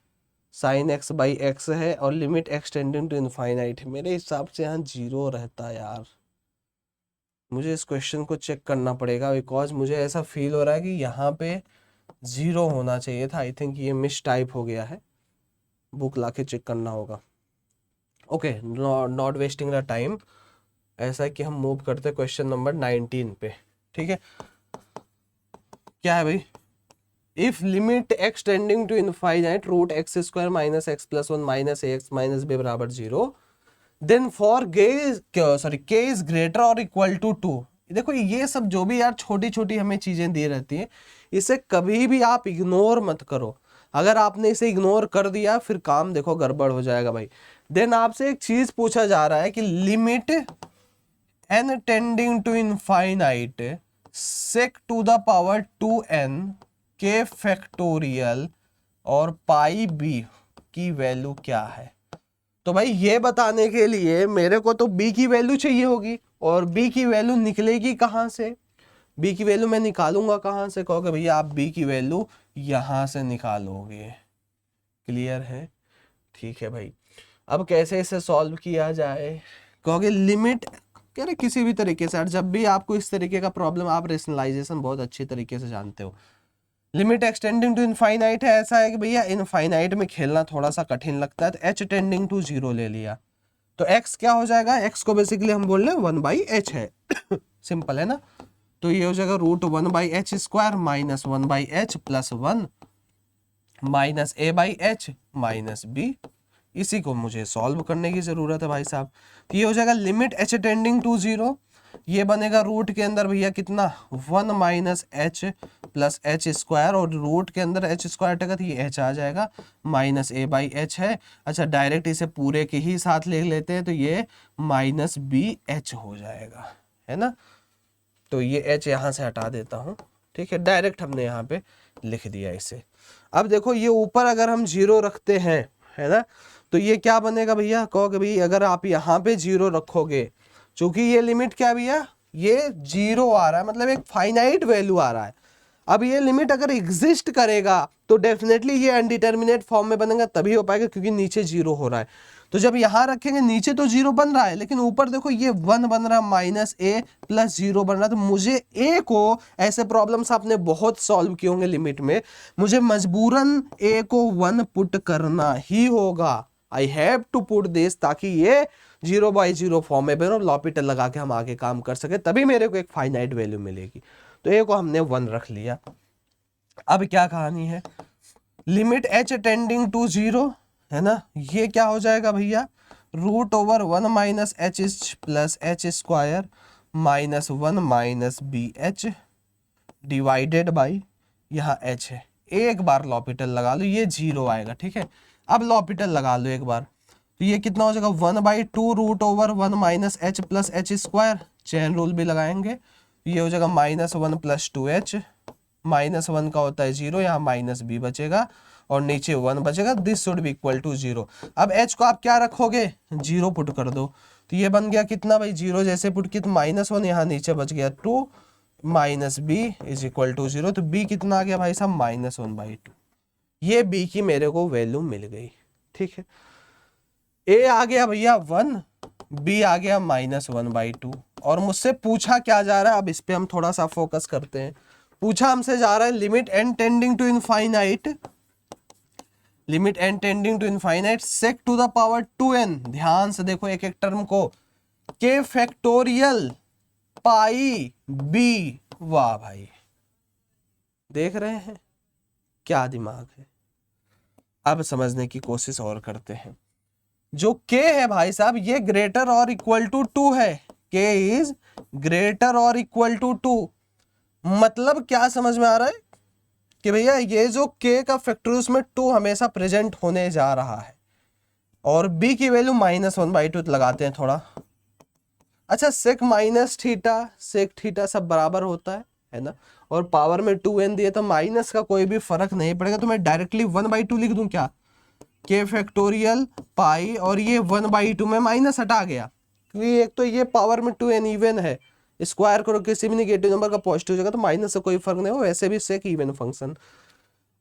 साइन एक्स बाई एक्स है, और limit x tending to infinite है। मेरे हिसाब से यहाँ जीरो रहता है यार, मुझे इस क्वेश्चन को चेक करना पड़ेगा, बिकॉज मुझे ऐसा फील हो रहा है कि यहाँ पे जीरो होना चाहिए था। आई थिंक ये मिस टाइप हो गया है, बुक लाके चेक करना होगा। Okay, not wasting the time, ऐसा है कि हम मूव करते हैं क्वेश्चन नंबर 19 पे, ठीक है। क्या है भाई, if limit x tending to infinite root x square minus x plus 1 minus x minus b बराबर 0, then for k is greater और इक्वल टू 2। देखो ये सब जो भी यार छोटी छोटी हमें चीजें दी रहती हैं, इसे कभी भी आप इग्नोर मत करो। अगर आपने इसे इग्नोर कर दिया फिर काम देखो गड़बड़ हो जाएगा भाई। देन आपसे एक चीज पूछा जा रहा है कि limit n tending to infinite sec to the power 2n के फैक्टोरियल और पाई b की वैल्यू क्या है। तो भाई ये बताने के लिए मेरे को तो b की वैल्यू चाहिए होगी, और b की वैल्यू निकलेगी कहां से, b की वैल्यू मैं निकालूंगा कहां से, कहोगे भैया आप b की वैल्यू यहां से निकालोगे। क्लियर है। ठीक है भाई, अब कैसे इसे सॉल्व किया जाए? कहोगे लिमिट, कह रहे किसी भी तरीके से, जब भी आपको इस तरीके का प्रॉब्लम, आप रेशनलाइजेशन बहुत अच्छी तरीके से जानते हो। लिमिट एक्सटेंडिंग टू इनफाइनाइट है, ऐसा है कि भैया इनफाइनाइट में खेलना थोड़ा सा कठिन लगता है, तो एच टेंडिंग टू 0 ले लिया, तो x क्या हो जाएगा? x को बेसिकली हम बोल रहे हैं 1/h है सिंपल है ना, तो ये हो जाएगा √1/h² minus 1/h plus 1 minus a/h minus b। इसी को मुझे सॉल्व करने की जरूरत है भाई साहब। तो ये हो जाएगा लिमिट h टेंडिंग टू 0, ये बनेगा रूट के अंदर भैया कितना 1 माइनस h प्लस h², और रूट के अंदर h² हटेगा तो ये h आ जाएगा, माइनस a/h है। अच्छा डायरेक्ट इसे पूरे के ही साथ ले लेते हैं, तो ये माइनस bh हो जाएगा, है ना। तो ये h यहाँ से हटा देता हूँ, ठीक है, डायरेक्ट हमने यहाँ पे लिख दिया इसे। अब देखो ये ऊपर अगर हम 0 रखते हैं, है ना, तो ये क्या बनेगा भैया? कहोगे भाई अगर आप यहाँ पे 0 रखोगे, चूंकि ये लिमिट क्या भैया, ये 0 आ रहा है, मतलब एक फाइनाइट वैल्यू आ रहा है। अब ये लिमिट अगर एग्जिस्ट करेगा तो डेफिनेटली ये अनडिटर्मिनेट फॉर्म में बनेगा, तभी हो पाएगा क्योंकि नीचे 0 हो रहा है। तो जब यहां रखेंगे नीचे तो 0 बन रहा है, लेकिन ऊपर देखो ये 1 बन रहा है, माइनस a प्लस 0 बन रहा है। तो मुझे a को, ऐसे प्रॉब्लम्स आपने बहुत सॉल्व किए होंगे लिमिट में, मुझे मजबूरन a को 1 पुट करना ही होगा। I have to put this, ताकि ये 0/0 फॉर्म में बनो, लॉपिटल लगा के हम आगे काम कर सके, तभी मेरे को एक फाइनाइट वैल्यू मिलेगी। तो a को हमने 1 रख लिया। अब क्या कहानी है, लिमिट h टेंडिंग टू 0, है ना, ये क्या हो जाएगा भैया, √1 minus h plus h² minus 1 minus bh divided by, यहाँ h है, एक बार लॉपिटल लगा लो, ये 0 आएगा, ठीक है। अब लॉपिटल लगा लो एक बार, तो ये कितना हो जाएगा 1/2 √1 minus h plus h², chain rule भी लगाएंगे, ये हो जाएगा -1 प्लस 2h, -1 का होता है 0, यहाँ माइनस b बचेगा और नीचे 1 बचेगा, this should be equal to 0। अब h को आप क्या रखोगे, 0 पुट कर दो, तो ये बन गया कितना भाई, 0 जैसे पुट किया तो -1, यहाँ नीचे बच गया 2 minus b is equal to 0, तो b कितना आ गया भाई साहब, -1/2। ये b की मेरे को वैल्यू मिल गई, ठीक है। a आ गया भैया 1, b आ गया -1/2, और मुझसे पूछा क्या जा रहा है, अब इस पे हम थोड़ा सा फोकस करते हैं। पूछा हमसे जा रहा है limit n tending to infinite, limit n tending to infinite sec to the power 2n, ध्यान से देखो एक एक टर्म को, k फैक्टोरियल पाई b, वाह भाई, देख रहे हैं क्या दिमाग है। अब समझने की कोशिश और करते हैं। जो k है भाई साहब, ये ग्रेटर और इक्वल टू 2 है, k इज ग्रेटर और इक्वल टू 2, मतलब क्या समझ में आ रहा है कि भैया ये जो k का फैक्टर उसमें 2 हमेशा प्रेजेंट होने जा रहा है, और b की वैल्यू -1/2 लगाते हैं थोड़ा। अच्छा sec minus theta, sec theta सब बराबर होता है ना, और पावर में 2n दिए तो माइनस का कोई भी फर्क नहीं पड़ेगा, तो मैं डायरेक्टली 1/2 लिख दूं क्या, k फैक्टोरियल पाई, और ये 1/2 में माइनस हटा गया क्योंकि एक तो ये पावर में 2n इवन है, स्क्वायर करो किसी भी निगेटिव नंबर का पॉजिटिव जगह तो माइनस से कोई फर्क नहीं हो, वैसे भी सेक इवन फंक्शन।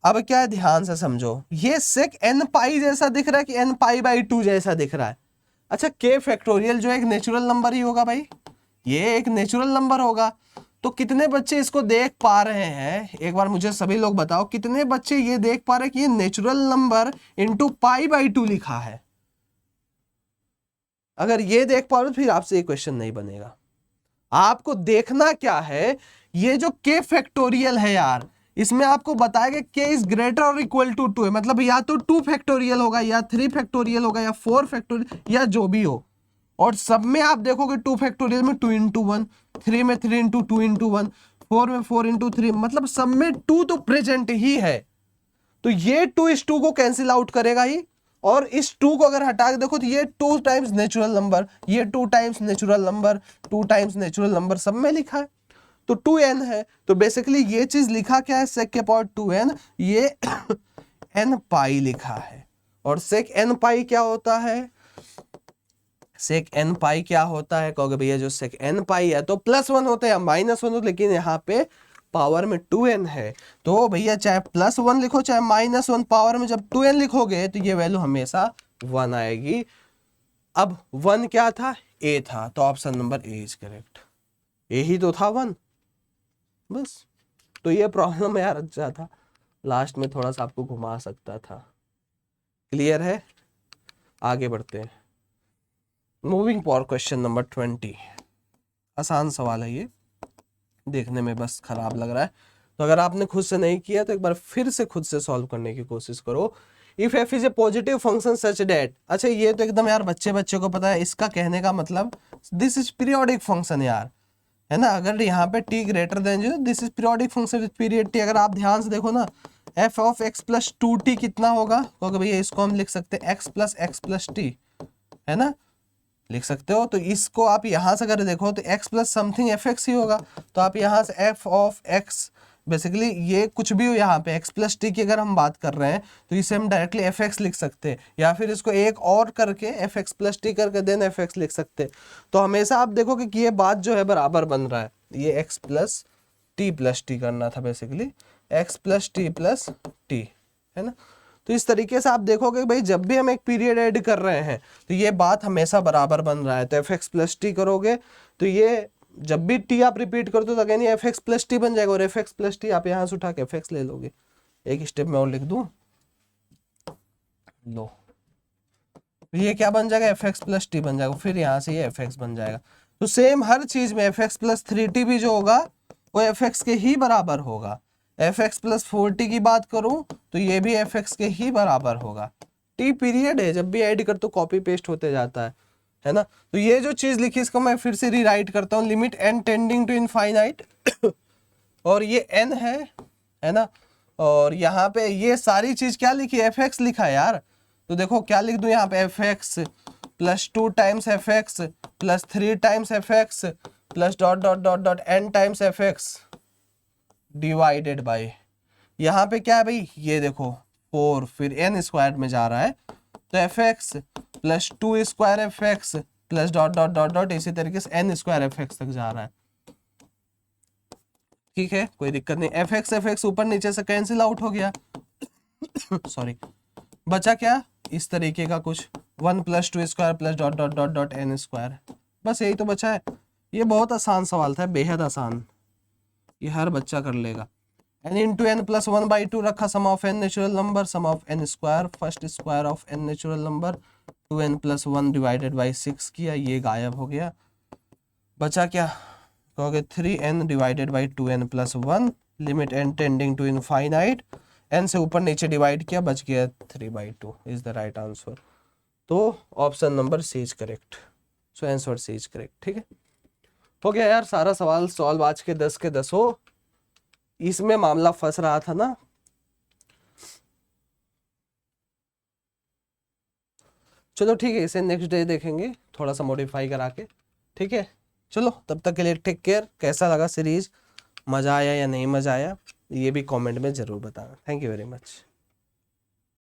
अब क्या है, ध्यान से समझो, ये सेक n पाई जैसा दिख रहा है कि n π/2 जैसा दिख रहा है। अच्छा k फैक्टोरियल जो एक नेचुरल नंबर ही होगा भाई, ये एक नेचुरल नंबर होगा, तो कितने बच्चे इसको देख पा रहे हैं, एक बार मुझे सभी लोग बताओ, कितने बच्चे ये देख पा रहे हैं कि ये नेचुरल नंबर इंटू π/2 लिखा है। अगर ये देख पा रहे हो फिर आपसे ये क्वेश्चन नहीं बनेगा। आपको देखना क्या है, ये जो k फैक्टोरियल है यार, इसमें आपको बताया कि k इज ग्रेटर और इक्वल टू 2 है, मतलब या तो 2 फैक्टोरियल होगा या 3 फैक्टोरियल होगा या 4 फैक्टोरियल या जो भी हो, और सब में आप देखोगे 2 फैक्टोरियल में 2 × 1, 3 में 3 × 2 × 1, 4 में 4 × 3, मतलब सब में 2 तो प्रेजेंट ही है। तो ये 2 इस 2 को कैंसिल आउट करेगा ही, और इस 2 को अगर हटा के देखो तो ये 2 टाइम्स नेचुरल नंबर, ये 2 times natural number, 2 times natural number सब में लिखा है, तो 2n है। तो बेसिकली ये चीज लिखा क्या है, sec के पावर 2n, ये n पाई लिखा है, और sec n पाई क्या होता है, sec n पाई क्या होता है, कहोगे भैया जो sec n पाई है तो +1 होता है या -1 होता है, लेकिन यहाँ पे पावर में 2n है, तो भैया चाहे +1 लिखो चाहे -1, पावर में जब 2n लिखोगे तो ये वैल्यू हमेशा 1 आएगी। अब 1 क्या था, a था, तो option number A is correct. A ही तो था 1, बस। तो ये प्रॉब्लम यार अच्छा था, लास्ट में थोड़ा सा आपको घुमा सकता था। क्लियर है, आगे बढ़ते हैं। Moving for question number 20। आसान सवाल है ये, देखने में बस खराब लग रहा है, तो अगर आपने खुद से नहीं किया तो एक बार फिर से खुद से सॉल्व करने की कोशिश करो। If F is a positive function such that, अच्छा ये तो एकदम यार बच्चे बच्चे को पता है, इसका कहने का मतलब दिस इज पीरियोडिक फंक्शन यार, है ना। अगर यहाँ पे t greater than 0, this is periodic function with period t। अगर आप ध्यान से देखो ना, f ऑफ x + 2t कितना होगा, क्योंकि भैया इसको हम लिख सकते हैं x + t, है ना, लिख सकते हो। तो इसको आप यहाँ से अगर देखो तो x + समथिंग fx ही होगा, तो आप यहाँ से f ऑफ x बेसिकली ये कुछ भी हो, यहाँ पे x + t की अगर हम बात कर रहे हैं तो इसे हम डायरेक्टली fx लिख सकते हैं, या फिर इसको एक और करके fx + t करके देन fx लिख सकते हैं। तो हमेशा आप देखोगे कि ये बात जो है बराबर बन रहा है, ये x + t करना था बेसिकली, x + t, है ना। तो इस तरीके से आप देखोगे भाई जब भी हम एक पीरियड ऐड कर रहे हैं तो ये बात हमेशा बराबर बन रहा है। तो fx + t करोगे तो ये जब भी t आप रिपीट कर दो तो अगेन ये fx + t बन जाएगा, और fx + t आप यहाँ से उठा के fx ले लोगे। एक स्टेप में और लिख दूं, लो, तो ये क्या बन जाएगा, fx + t बन जाएगा, फिर यहाँ से ये fx बन जाएगा। तो सेम हर चीज में fx + 3t भी जो होगा वो fx के ही बराबर होगा। fx + 4t की बात करूं तो ये भी fx के ही बराबर होगा। t पीरियड है, जब भी ऐड कर तो कॉपी पेस्ट होते जाता है ना। तो ये जो चीज लिखी इसको मैं फिर से रीराइट करता हूँ, limit n tending to infinite और ये n है ना, और यहाँ पे ये सारी चीज क्या लिखी, fx लिखा है यार। तो देखो क्या लिख दूं यहाँ पे, fx + 2 times fx + 3 times fx + ... n times fx divided by, यहाँ पे क्या है भाई, ये देखो 4, फिर n स्क्वायर में जा रहा है, तो fx + 2 स्क्वायर fx + ... इसी तरीके से n स्क्वायर fx तक जा रहा है। ठीक है, कोई दिक्कत नहीं। fx ऊपर नीचे से कैंसिल आउट हो गया सॉरी, बचा क्या, इस तरीके का कुछ 1 + 2 स्क्वायर + ... n स्क्वायर, बस यही तो बचा है। ये बहुत आसान सवाल था, बेहद आसान, ये हर बच्चा कर लेगा। n × n + 1/2 रखा, sum of n natural number, sum of n square, first square of n natural number, 2n + 1 divided by 6 किया, ये गायब हो गया। बचा क्या, कहोगे 3n divided by 2n + 1, limit n tending to infinite, n से ऊपर नीचे डिवाइड किया, बच गया 3/2 इज द राइट आंसर। तो option number C is correct, so answer C is correct. ठीक है, हो गया यार सारा सवाल सॉल्व, आज के 10 के 10 हो। इसमें मामला फंस रहा था ना, चलो ठीक है, इसे नेक्स्ट डे देखेंगे थोड़ा सा मॉडिफाई करा के। ठीक है, चलो तब तक के लिए टेक केयर। कैसा लगा सीरीज, मज़ा आया या नहीं मज़ा आया, ये भी कमेंट में ज़रूर बताना। Thank you very much.